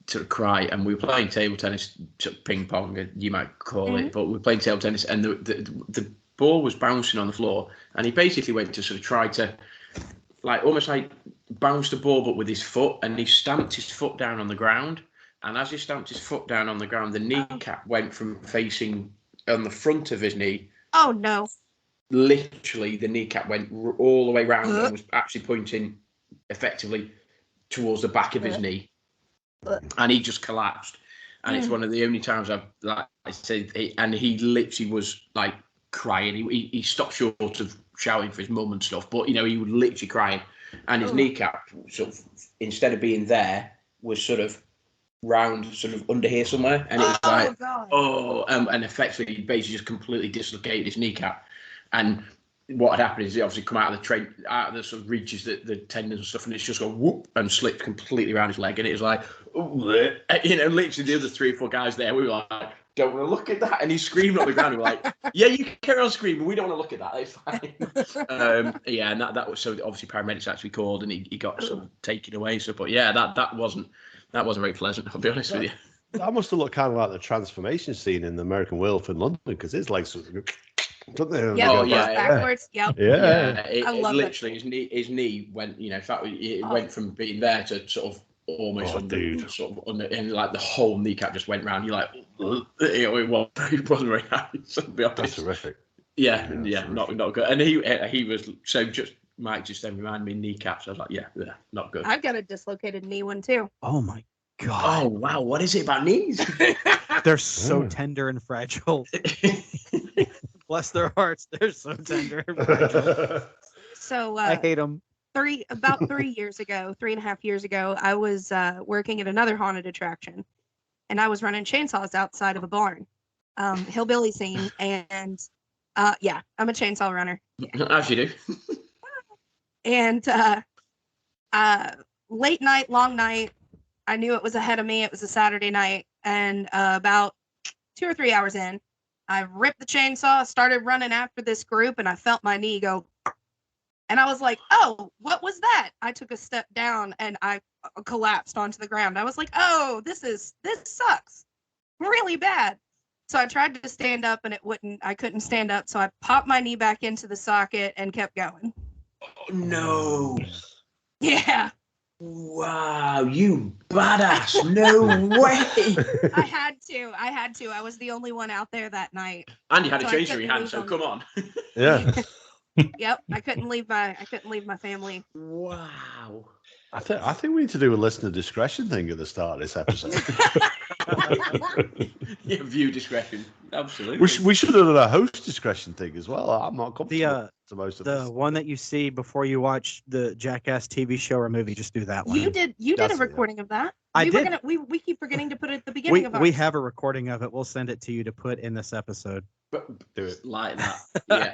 sort of cry. And we were playing table tennis, sort of ping pong, you might call it, but we were playing table tennis, and the ball was bouncing on the floor, and he basically went to sort of try to, like, almost like bounce the ball, but with his foot, and he stamped his foot down on the ground. And as he stamped his foot down on the ground, the kneecap went from facing on the front of his knee. Oh no. Literally, the kneecap went all the way round and was actually pointing effectively towards the back of his knee, and he just collapsed. And it's one of the only times I've, like I said, and he literally was like crying. He stopped short of shouting for his mum and stuff, but he was literally crying. And his kneecap, sort of, instead of being there, was sort of round, sort of under here somewhere, and it was and effectively he basically just completely dislocated his kneecap. And what had happened is he obviously come out of the sort of reaches the tendons and stuff, and it's just gone whoop and slipped completely around his leg, and it was like, literally the other 3 or 4 guys there, we were like, don't want to look at that, and he's screaming on the ground. We were like, yeah, you carry on screaming, we don't want to look at that, it's fine. And that was, so obviously paramedics actually called, and he got sort of taken away. So, but yeah, that wasn't very pleasant, I'll be honest with you. That must have looked kind of like the transformation scene in the American Werewolf in London, because his legs sort of don't they? Backwards. Yep. Yeah. It literally his knee went. In fact, it went from being there to sort of almost under, and like the whole kneecap just went round. You're like, it wasn't very nice. To be honest. That's horrific. Yeah, not good. And he was so just. Mike just then reminded me kneecaps. I was like, yeah, not good. I've got a dislocated knee one too. Oh my God. Oh wow, what is it about knees? They're so tender and fragile. Bless their hearts. They're so tender and fragile. So I hate them. About 3.5 years ago, I was working at another haunted attraction, and I was running chainsaws outside of a barn, hillbilly scene, and I'm a chainsaw runner. As you do. And late night, long night. I knew it was ahead of me. It was a Saturday night, and about 2 or 3 hours in, I ripped the chainsaw, started running after this group, and I felt my knee go. And I was like, oh, what was that? I took a step down, and I collapsed onto the ground. I was like, oh, this sucks really bad. So I tried to stand up, and I couldn't stand up. So I popped my knee back into the socket and kept going. Oh, no. Yeah. Wow, you badass. No way. I had to. I was the only one out there that night. And you had a chainsaw in your hand, so come on. Yeah. Yep, I couldn't leave my family. Wow. I think we need to do a listener discretion thing at the start of this episode. Yeah, view discretion. Absolutely. We should have done a host discretion thing as well. I'm not comfortable to most of the this. one that you see before you watch the Jackass TV show or movie. Just do that one. You did a recording of that. I did. We keep forgetting to put it at the beginning of ours. We have a recording of it. We'll send it to you to put in this episode. Do it. Like that. Yeah,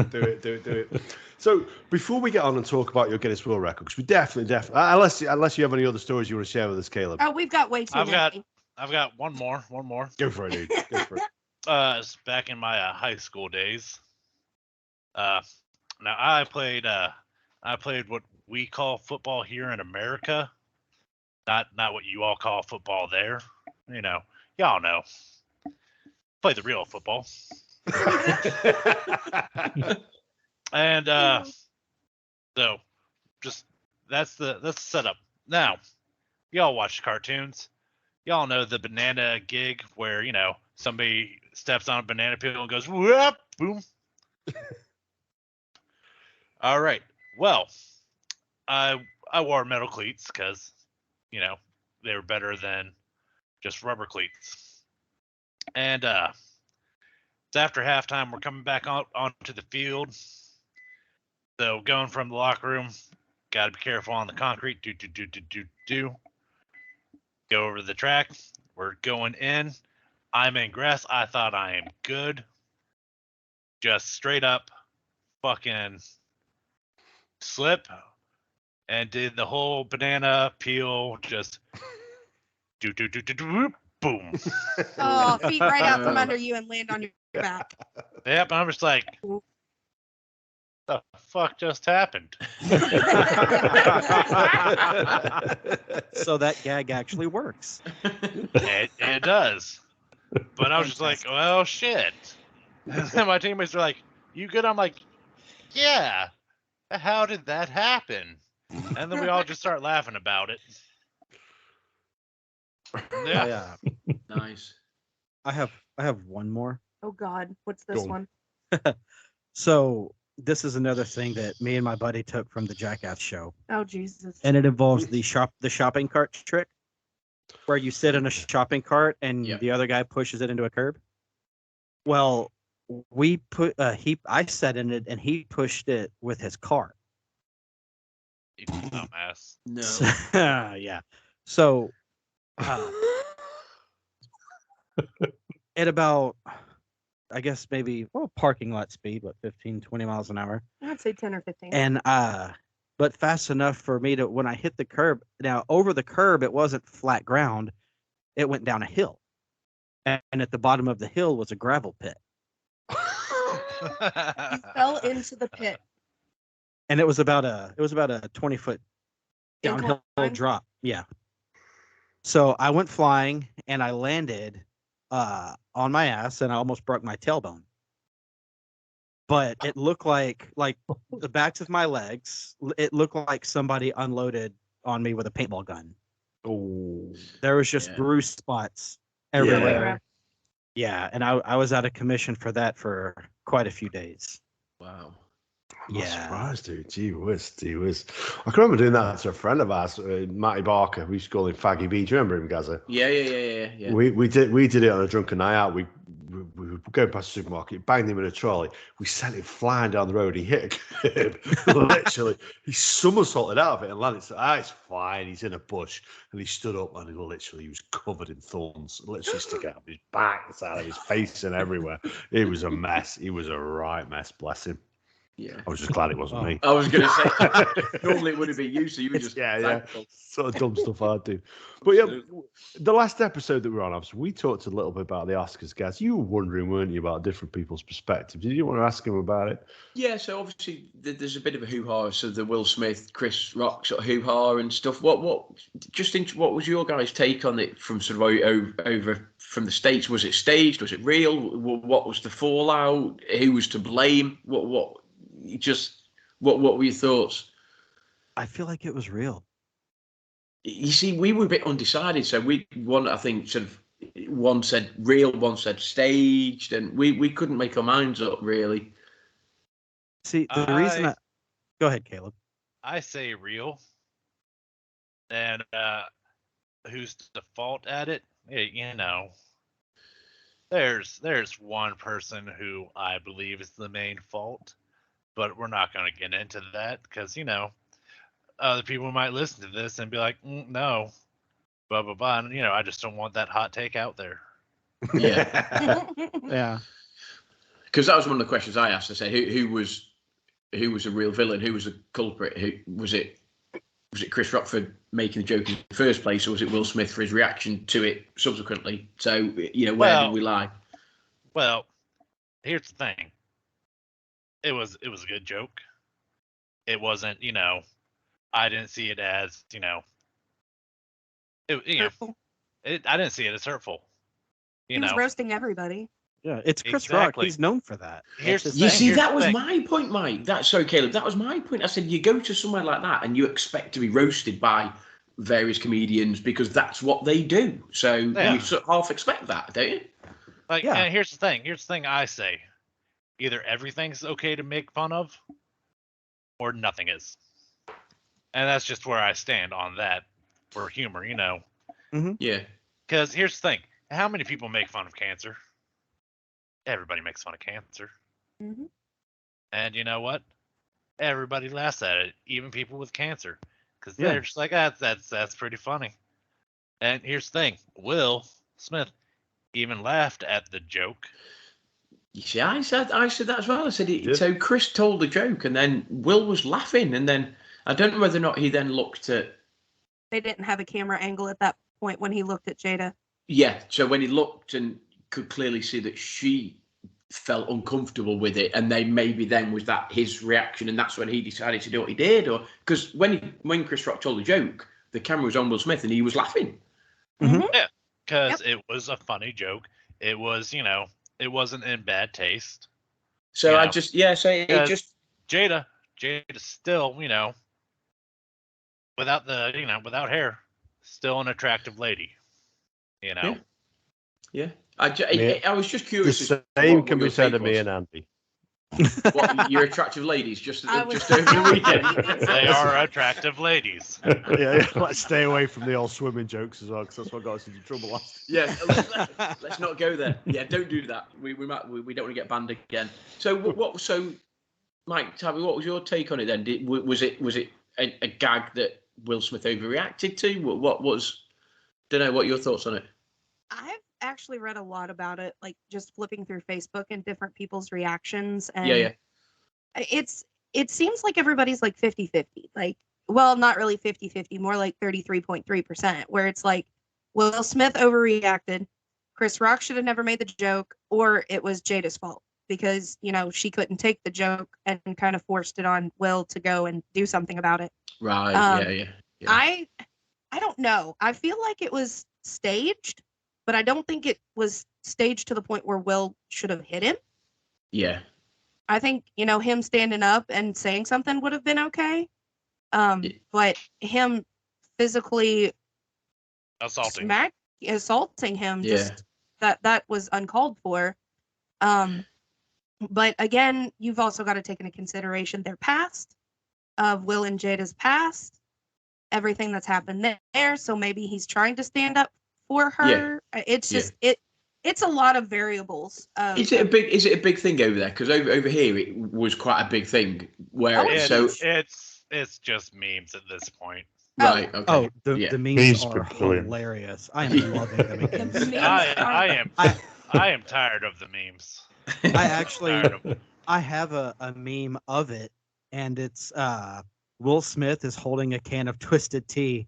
do it. Do it. So before we get on and talk about your Guinness World Record, because we definitely, unless you have any other stories you want to share with us, Caleb. Oh, we've got way too many. I've got one more. Go for it, dude. Go for it. It's back in my high school days. Now I played what we call football here in America. Not what you all call football there. Y'all know. Play the real football. And so just that's the setup. Now, y'all watch cartoons. Y'all know the banana gig where, somebody steps on a banana peel and goes, whoop, boom. All right. Well, I wore metal cleats because, they were better than just rubber cleats. And it's after halftime. We're coming back onto the field. So going from the locker room, got to be careful on the concrete. Do. Go over to the track. We're going in. I'm in grass. I thought I am good. Just straight up fucking slip and did the whole banana peel. Just boom. Oh, feet right out from under you and land on your back. Yep, I'm just like, the fuck just happened? So that gag actually works. It does. But I was just like, well, shit. And then my teammates are like, you good? I'm like, yeah. How did that happen? And then we all just start laughing about it. Yeah. Nice. I have one more. Oh God, what's this one? So this is another thing that me and my buddy took from the Jackass show. Oh Jesus. And it involves the shopping cart trick, where you sit in a shopping cart and the other guy pushes it into a curb. Well, we put I sat in it and he pushed it with his cart. You dumbass. No. Yeah. So at about, I guess maybe parking lot speed, 15, 20 miles an hour. I'd say 10 or 15. And but fast enough for me to, when I hit the curb, now over the curb, it wasn't flat ground. It went down a hill. And at the bottom of the hill was a gravel pit. You fell into the pit. And it was about a 20-foot downhill drop. Yeah. So I went flying and I landed on my ass and I almost broke my tailbone. But it looked like the backs of my legs, it looked like somebody unloaded on me with a paintball gun. Oh, there was just bruise spots everywhere. Yeah, and I was out of commission for that for quite a few days. Wow. I'm not surprised, dude. Gee whiz. I can remember doing that to a friend of ours, Matty Barker. We used to call him Faggy B. Do you remember him, Gazza? Yeah. We did it on a drunken night out. We were going past the supermarket, banged him in a trolley. We sent him flying down the road. He hit a curb. Literally, he somersaulted out of it and landed. So, it's fine. He's in a bush. And he stood up and he was covered in thorns. Literally sticking out of his back, out of his face and everywhere. It was a mess. He was a right mess, bless him. Yeah. I was just glad it wasn't me. I was going to say, normally it would have been you, so you were just thankful. Sort of dumb stuff I do. But yeah, the last episode that we were on, obviously, we talked a little bit about the Oscars, guys. You were wondering, weren't you, about different people's perspectives? Did you want to ask him about it? Yeah, so obviously there's a bit of a hoo-ha, so the Will Smith, Chris Rock sort of hoo-ha and stuff. What was your guys' take on it from sort of over from the States? Was it staged? Was it real? What was the fallout? Who was to blame? What were your thoughts? I feel like it was real. You see, we were a bit undecided. So one said real, one said staged, and we couldn't make our minds up really. See, the reason go ahead, Caleb. I say real. And who's the fault at it? There's one person who I believe is the main fault. But we're not going to get into that because, other people might listen to this and be like, no, blah, blah, blah. And, I just don't want that hot take out there. Yeah. Yeah. Because that was one of the questions I asked. I said, who was a real villain? Who was a culprit? Was it Chris Rock for making the joke in the first place, or was it Will Smith for his reaction to it subsequently? So, where did we lie? Well, here's the thing. It was a good joke. It wasn't, I didn't see it as, hurtful. I didn't see it as hurtful. He was roasting everybody. Yeah, it's Chris Rock. He's known for that. That was my point, Mike. Caleb. That was my point. I said you go to somewhere like that and you expect to be roasted by various comedians because that's what they do. So Yeah. you sort of half expect that, don't you? Like, Yeah. and here's the thing. Here's the thing I say. Either everything's okay to make fun of, or nothing is. And that's just where I stand on that for humor, you know. Yeah. Because here's the thing. How many people make fun of cancer? Everybody makes fun of cancer. Mhm. And you know what? Everybody laughs at it, even people with cancer. Because Yeah. they're just like, that's pretty funny. And here's the thing. Will Smith even laughed at the joke. You see, I said that as well. I said did. so. Chris told the joke, and then Will was laughing, and then I don't know whether or not he then looked at. They didn't have a camera angle at that point when he looked at Jada. Yeah, so when he looked and could clearly see that she felt uncomfortable with it, and then was that his reaction, and that's when he decided to do what he did, or because when Chris Rock told the joke, the camera was on Will Smith and he was laughing. Because it was a funny joke. It was, you know, it wasn't in bad taste. So You I know, just it just Jada still, you know, without hair, still an attractive lady. You know. yeah. I was just curious. The as same what can your be said take of me was. and Andy. What, you're attractive ladies just I was over the weekend. They are attractive ladies. Yeah, let's stay away from the old swimming jokes as well, because that's what got us into trouble last. Yeah, let's not go there. Yeah, don't do that. We don't want to get banned again. So what? So, Mike, Tabby, what was your take on it then? Was it a gag that Will Smith overreacted to? What was? Don't know. What are your thoughts on it? I've actually read a lot about it, like just flipping through Facebook and different people's reactions. And Yeah. it seems like everybody's like 50-50. Like, well, not really 50-50, more like 33.3%, where it's like Will Smith overreacted, Chris Rock should have never made the joke, or it was Jada's fault because, you know, she couldn't take the joke and kind of forced it on Will to go and do something about it. Right. Yeah. I don't know. I feel like it was staged, but I don't think it was staged to the point where Will should have hit him. Yeah. I think, you know, him standing up and saying something would have been okay. But him physically assaulting him, just that was uncalled for. But again, you've also got to take into consideration their past, of Will and Jada's past, everything that's happened there. So maybe he's trying to stand up for her. It's just it's a lot of variables. Is it a big thing over there? Because over here it was quite a big thing. Where It's just memes at this point. Right. Okay. Oh, the memes are brilliant. hilarious. I am loving the memes. The memes I am tired of the memes. I actually Tired of them. I have a meme of it, and it's Will Smith is holding a can of Twisted Tea,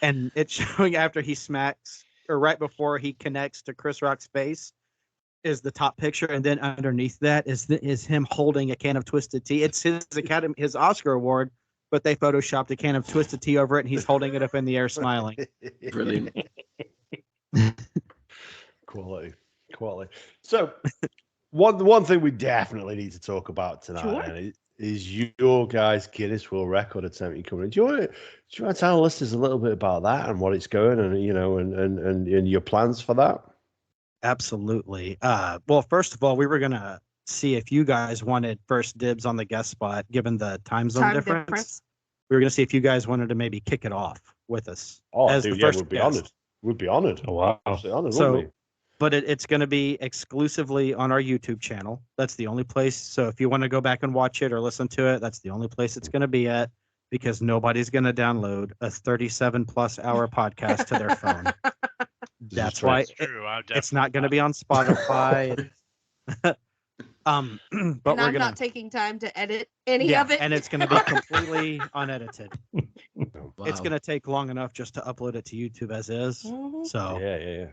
and it's showing after he smacks, or right before he connects to Chris Rock's face, is the top picture, and then underneath that is him holding a can of Twisted Tea. It's his Oscar award, but they photoshopped a can of Twisted Tea over it, and he's holding it up in the air, smiling. Brilliant. Quality. So, one thing we definitely need to talk about tonight Sure. is your guys' Guinness World Record attempt coming in. Do you want to tell listeners a little bit about that and what it's going, and and your plans for that? Absolutely. Well, first of all, we were gonna see if you guys wanted first dibs on the guest spot, given the time zone difference. We were gonna see if you guys wanted to maybe kick it off with us. Oh, as dude, the yeah, first we'd be guest. honored. We'd be honored. Oh, wow. Absolutely honored, So- wouldn't we? But it's going to be exclusively on our YouTube channel. That's the only place. So if you want to go back and watch it or listen to it, that's the only place it's going to be at, because nobody's going to download a 37+ hour podcast to their phone. That's true. why It's true. it's not going to be on Spotify. But And we're I'm gonna, not taking time to edit any of it. and it's going to be completely unedited. Wow. It's going to take long enough just to upload it to YouTube as is. Mhm. So Yeah.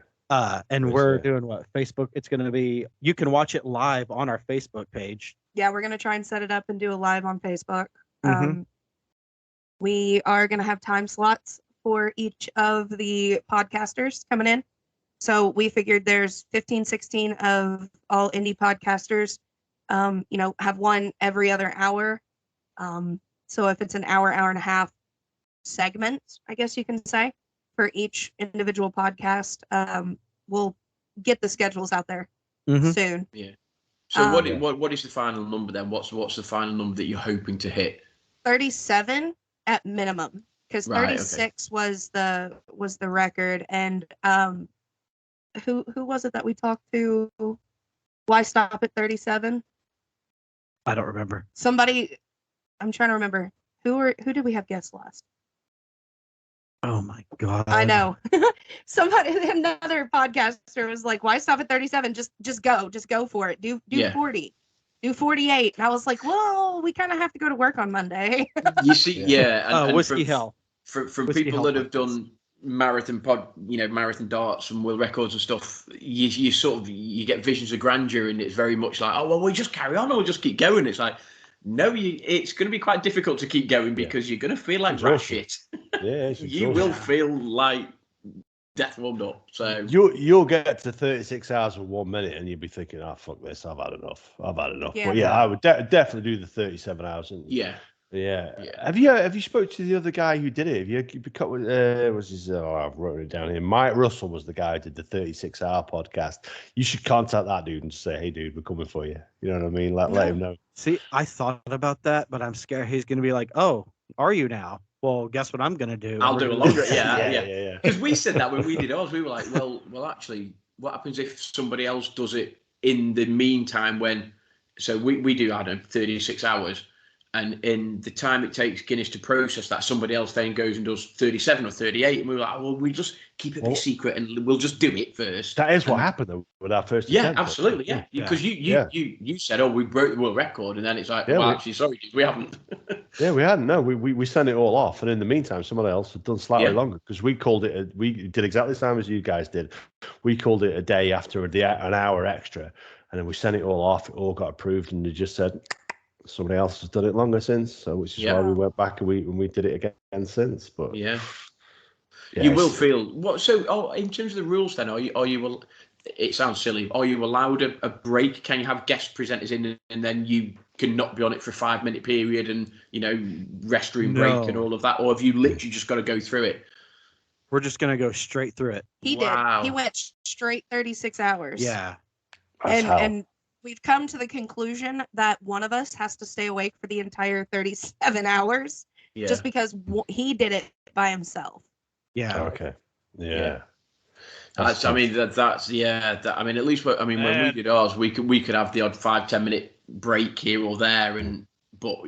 and Yes, we're yeah. doing what? Facebook. It's going to be, you can watch it live on our Facebook page. Yeah, we're gonna try and set it up and do a live on Facebook. Mhm. We are gonna have time slots for each of the podcasters coming in. So we figured there's 15, 16 of all indie podcasters. Have one every other hour. So if it's an hour and a half, segments, I guess you can say, for each individual podcast. We'll get the schedules out there soon. Yeah. So what is the final number then? What's the final number that you're hoping to hit? 37 at minimum, because 36 was the record. And who was it that we talked to? Why stop at 37? I don't remember. Somebody, I'm trying to remember. Who did we have guests last? Oh my God. I know. Another podcaster was like, why stop at 37? Just go for it. Do 40. Do 48. And I was like, well, we kind of have to go to work on Monday. You see, and Whiskey Hell. From people that have done marathon darts and world records and stuff, you sort of you get visions of grandeur, and it's very much like, oh well, we just carry on, or we'll just keep going. It's like, no, it's going to be quite difficult to keep going because you're going to feel like rat shit. Yeah, you will feel like death warmed up. So you'll get to 36 hours and 1 minute, and you'll be thinking, "Oh fuck this, I've had enough." Yeah. But yeah, I would definitely do the 37 hours. And yeah. Have you spoke to the other guy who did it? Have you cut with what's his? Oh, I've wrote it down here. Mike Russell was the guy who did the 36-hour podcast. You should contact that dude and say, "Hey, dude, we're coming for you." You know what I mean? Let him know. See, I thought about that, but I'm scared he's going to be like, "Oh, are you now?" Well, guess what I'm going to do? I'll do a longer. Yeah. Because we said that when we did ours, we were like, well, actually, what happens if somebody else does it in the meantime? So we do, I don't know, 36 hours. And in the time it takes Guinness to process that, somebody else then goes and does 37 or 38. And we were like, well, we just keep it a secret and we'll just do it first. That is what happened though, with our first attempt. Yeah, absolutely. Yeah. Because you said, oh, we broke the world record. And then it's like, actually, sorry, we haven't. Yeah, we hadn't. No, we sent it all off. And in the meantime, somebody else had done slightly longer because we called it, we did exactly the same as you guys did. We called it a day after an hour extra. And then we sent it all off. It all got approved. And they just said, somebody else has done it longer since, so which is why we went back and we did it again since. But you will feel what. So, in terms of the rules, then are you? It sounds silly. Are you allowed a break? Can you have guest presenters in, and then you can not be on it for a 5-minute period, and restroom break and all of that, or have you literally just got to go through it? We're just gonna go straight through it. He did. He went straight 36 hours. Yeah, and we've come to the conclusion that one of us has to stay awake for the entire 37 hours just because he did it by himself. Yeah. Okay. Yeah. That's at least when we did ours, we could have the odd 5-10 minute break here or there, but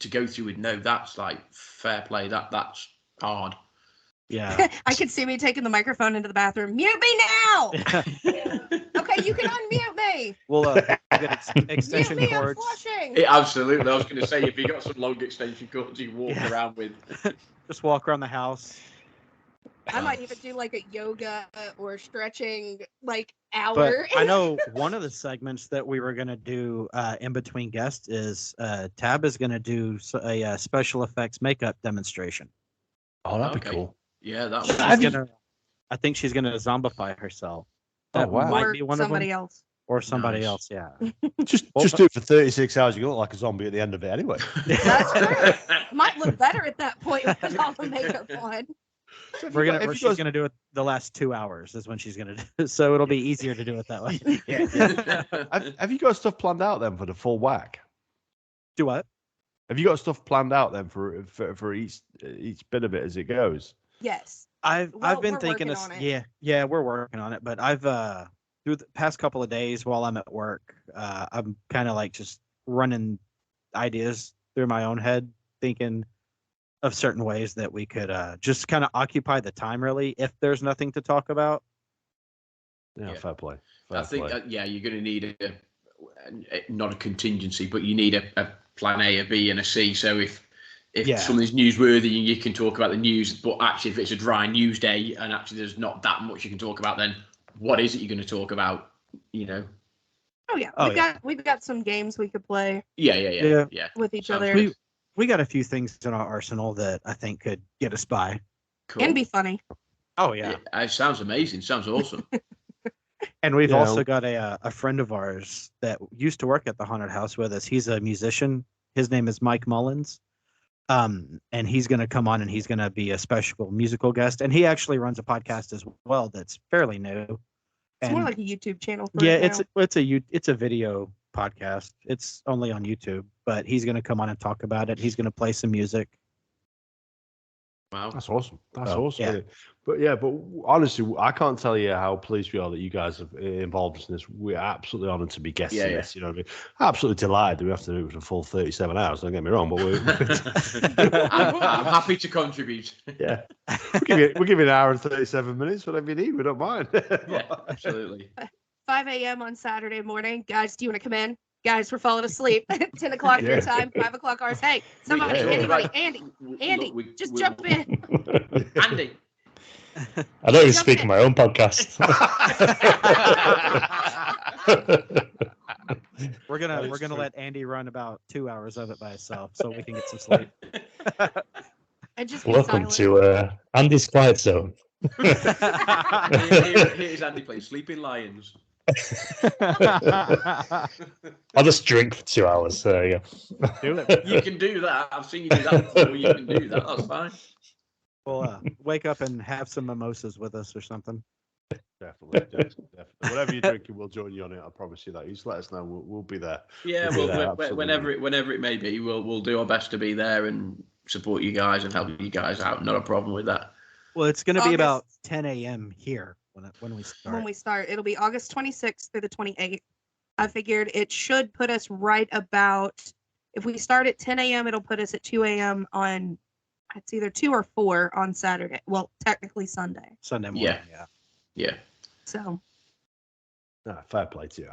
to go through with that's like fair play. That's hard. Yeah. I could see me taking the microphone into the bathroom. Mute me now. Okay, you can unmute me. We'll get extension Mute me, cords. I'm flushing. Absolutely. I was going to say, if you got some long extension cords you can walk around with. Just walk around the house. I might even do like a yoga or stretching hour. But I know one of the segments that we were going to do in between guests is Tab is going to do a special effects makeup demonstration. Oh, that'd be cool. Yeah, that was. I think she's gonna zombify herself. That might be one somebody of them. else. Or somebody else, yeah. Just do it for 36 hours. You look like a zombie at the end of it anyway. That's true. Might look better at that point with all the makeup on. She's gonna do it the last 2 hours is when she's gonna do it. So it'll be easier to do it that way. Have you got stuff planned out then for the full whack? Do what? Have you got stuff planned out then for each bit of it as it goes? Yes. I've been thinking this. Yeah, we're working on it. But I've through the past couple of days while I'm at work, I'm kind of like just running ideas through my own head, thinking of certain ways that we could just kind of occupy the time. Really, if there's nothing to talk about. Yeah, fair play. I think you're going to need not a contingency, but you need a plan A, a B, and a C. So if something's newsworthy, you can talk about the news. But actually, if it's a dry news day and actually there's not that much you can talk about, then what is it you're going to talk about? Oh yeah, we've got some games we could play. Yeah. With each other. We got a few things in our arsenal that I think could get us by. Cool. And be funny. Oh yeah. It sounds amazing. Sounds awesome. And we've also got a friend of ours that used to work at the haunted house with us. He's a musician. His name is Mike Mullins. And he's going to come on and he's going to be a special musical guest. And he actually runs a podcast as well that's fairly new. It's more like a YouTube channel. For Yeah, it now. it's a video podcast. It's only on YouTube, but he's going to come on and talk about it. He's going to play some music. Wow. That's awesome. That's Oh, awesome. yeah. But honestly, I can't tell you how pleased we are that you guys have involved us in this. We're absolutely honoured to be guests in this. You know what I mean? Absolutely delighted that we have to do it for a full 37 hours. Don't get me wrong, but I'm happy to contribute. Yeah, we'll give you an hour and 37 minutes, whatever you need. We don't mind. Yeah, absolutely. 5 a.m. on Saturday morning. Guys, do you want to come in? Guys, we're falling asleep. 10 o'clock your time, 5 o'clock ours. Hey, somebody, anybody, Andy, just jump in. Andy. I don't even speak on my own podcast. We're gonna let Andy run about 2 hours of it by himself so we can get some sleep. And just be Welcome silent. to Andy's Quiet Zone. Here's Andy playing Sleeping Lions. I'll just drink for 2 hours. There you go. Do it. You can do that. I've seen you do that before. You can do that. That's fine. We'll wake up and have some mimosas with us or something. Definitely. Whatever you're drinking, we'll join you on it. I promise you that. You just let us know. We'll be there. Yeah, We'll be there, whenever it may be, we'll do our best to be there and support you guys and help you guys out. Not a problem with that. Well, it's going to be August- about 10 a.m. here when we start. When we start, it'll be August 26th through the 28th. I figured it should put us right about, if we start at 10 a.m., it'll put us at 2 a.m. on, it's either 2 or 4 on Saturday. Well, technically Sunday. Sunday morning. Yeah. So. Fair play to you.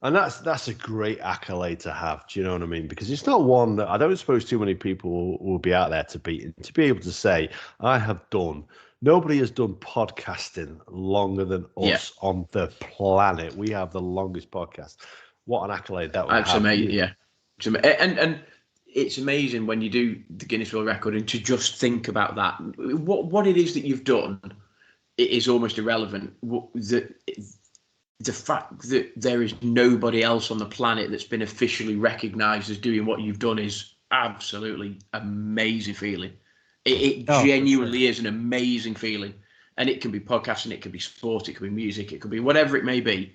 And that's a great accolade to have. Do you know what I mean? Because it's not one that I don't suppose too many people will be out there to beat. And to be able to say, nobody has done podcasting longer than us on the planet. We have the longest podcast. What an accolade that would That's have. amazing. Yeah. And it's amazing when you do the Guinness World Record and to just think about that. What it is that you've done, it is almost irrelevant. The fact that there is nobody else on the planet that's been officially recognised as doing what you've done is absolutely amazing feeling. It genuinely is an amazing feeling. And it can be podcasting, it can be sport, it can be music, it could be whatever it may be.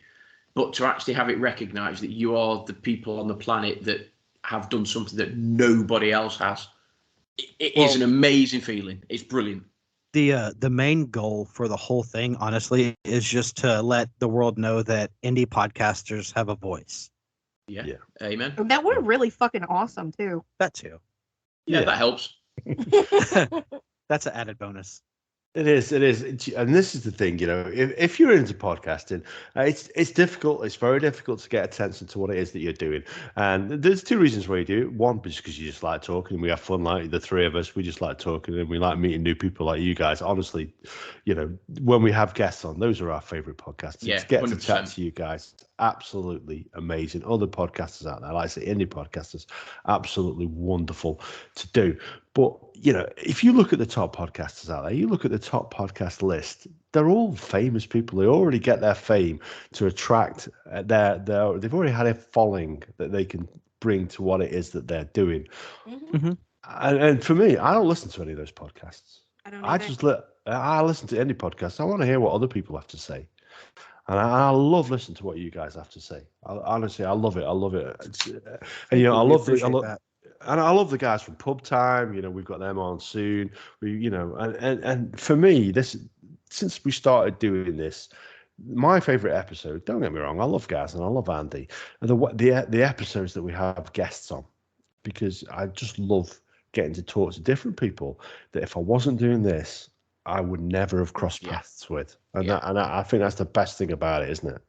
But to actually have it recognised that you are the people on the planet that have done something that nobody else has, it is an amazing feeling. It's brilliant. The main goal for the whole thing, honestly, is just to let the world know that indie podcasters have a voice. Yeah. Amen. And that we're really fucking awesome, too. That too. Yeah, that helps. That's an added bonus. It is, and this is the thing, you know. If you're into podcasting, it's difficult. It's very difficult to get attention to what it is that you're doing. And there's two reasons why you do it. One, because you just like talking. We have fun, like the three of us. We just like talking, and we like meeting new people like you guys. Honestly, you know, when we have guests on, those are our favorite podcasts. Yeah, to get 100%. to chat to you guys, absolutely amazing. Other podcasters out there, like I say, indie podcasters, absolutely wonderful to do. But, you know, if you look at the top podcasters out there, you look at the top podcast list, they're all famous people. They already get their fame to attract they've already had a following that they can bring to what it is that they're doing. Mm-hmm. And for me, I don't listen to any of those podcasts. I listen to any podcast. I want to hear what other people have to say. And I love listening to what you guys have to say. Honestly, I love it. And, you know, I love that. And I love the guys from Pub Time. You know, we've got them on soon. And for me, since we started doing this, my favorite episode. Don't get me wrong, I love Gaz and I love Andy, and the episodes that we have guests on, because I just love getting to talk to different people that if I wasn't doing this, I would never have crossed paths with. And I think that's the best thing about it, isn't it?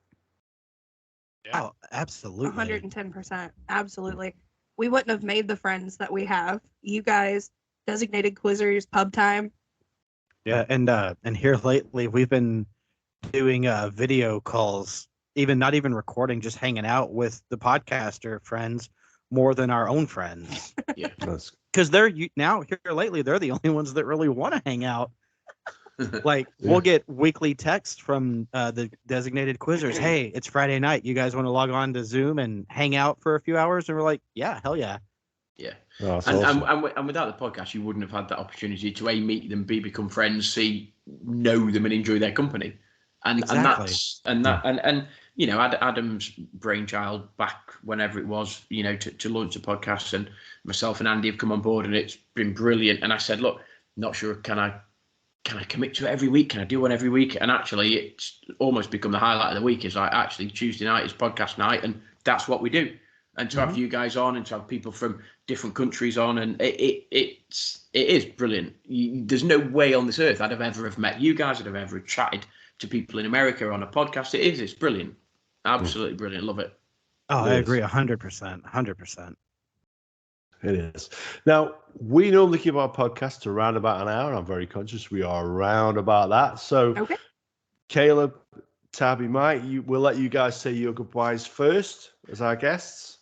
Yeah. Oh, absolutely. 110%. Absolutely. We wouldn't have made the friends that we have. You guys, Designated Quizzers, Pub Time. Yeah, and here lately we've been doing video calls, not even recording, just hanging out with the podcaster friends more than our own friends. Yeah, because they're lately they're the only ones that really want to hang out. Like we'll get weekly texts from the Designated Quizzers. Hey, it's Friday night. You guys want to log on to Zoom and hang out for a few hours? And we're like, yeah, hell yeah. Yeah. Oh, that's and, awesome. and without the podcast, you wouldn't have had that opportunity to A, meet them, B, become friends, C, know them and enjoy their company. Exactly. And you know, Adam's brainchild back whenever it was, you know, to launch the podcast, and myself and Andy have come on board, and it's been brilliant. And I said, look, not sure, can I commit to it every week? Can I do one every week? And actually, it's almost become the highlight of the week. Is like, actually, Tuesday night is podcast night, and that's what we do. And to have you guys on, and to have people from different countries on, and it is brilliant. There's no way on this earth I'd have ever have met you guys. I'd have ever chatted to people in America on a podcast. It's brilliant, absolutely brilliant. Love it. Oh, I agree 100%. 100%. It is. Now, we normally keep our podcast to around about an hour. I'm very conscious we are around about that. So, Okay. Caleb, Tabby, Mike, we'll let you guys say your goodbyes first as our guests.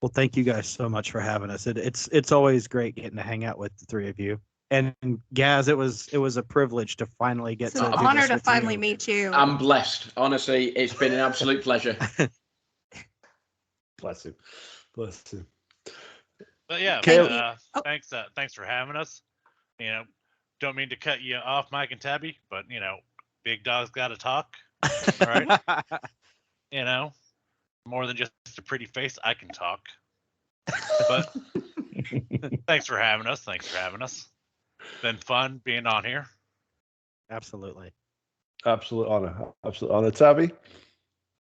Well, thank you guys so much for having us. It's always great getting to hang out with the three of you. And Gaz, it was a privilege to finally get It's to an do honor this to with finally you. meet you. I'm blessed. Honestly, it's been an absolute pleasure. Bless him. Bless him. But yeah, Caleb. thanks for having us. You know, don't mean to cut you off, Mike and Tabby, but you know, big dogs got to talk. All right. You know, more than just a pretty face, I can talk. But thanks for having us. Been fun being on here. Absolutely. Absolute honor. Absolute honor. Tabby?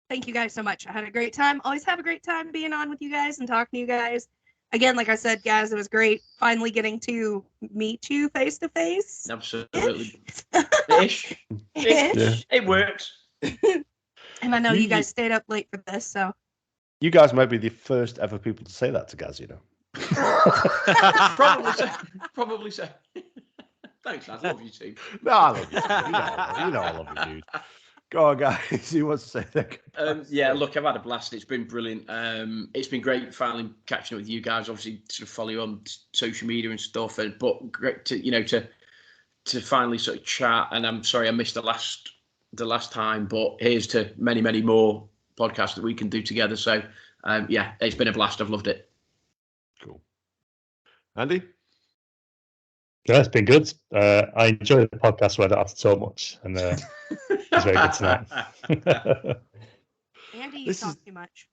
Thank you guys so much. I had a great time. Always have a great time being on with you guys and talking to you guys. Again, like I said, guys, it was great finally getting to meet you face to face. Absolutely. Ish. It works. And I know you guys stayed up late for this, so. You guys might be the first ever people to say that to Gaz, you know. Probably so. Thanks, lads. Love you too. No, I love you too. You know I love you, dude. Go on, guys. You want to say that? Yeah, look, I've had a blast. It's been brilliant. It's been great finally catching up with you guys. Obviously, sort of follow you on social media and stuff. But great to finally sort of chat. And I'm sorry I missed the last time, but here's to many, many more podcasts that we can do together. So, yeah, it's been a blast. I've loved it. Cool. Andy? Yeah, it's been good. I enjoy the podcast where I don't have to talk much, and it's very good tonight. Andy, you talk too much.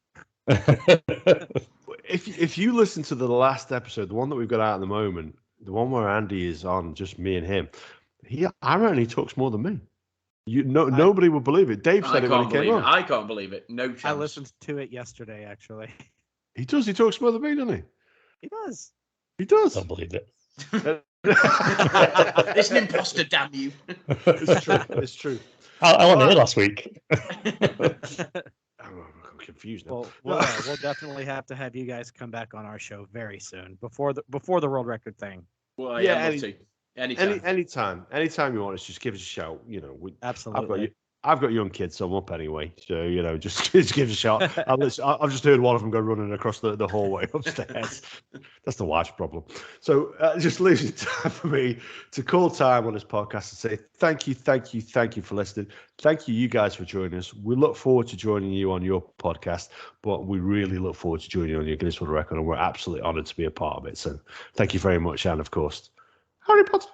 If you listen to the last episode, the one that we've got out at the moment, the one where Andy is on, just me and him, I reckon he talks more than me. Nobody would believe it. Dave said it when he came on. I can't believe it. No chance. I listened to it yesterday, actually. He does. He talks more than me, doesn't he? He does. He does. I don't believe it. It's an imposter, damn you. It's true. It's true. I wasn't here last week. I'm confused now. Well, we'll definitely have to have you guys come back on our show very soon before the world record thing. Well, yeah, I'd love to. Anytime you want us, just give us a shout. You know, Absolutely. I've got young kids, so I'm up anyway. So you know, just give us a shout. I've just heard one of them go running across the hallway upstairs. That's the wife's problem. So just leaves it time for me to call time on this podcast and say thank you for listening. Thank you guys for joining us. We look forward to joining you on your podcast, but we really look forward to joining you on your Guinness World Record, and we're absolutely honoured to be a part of it. So thank you very much, and of course, Harry Potter.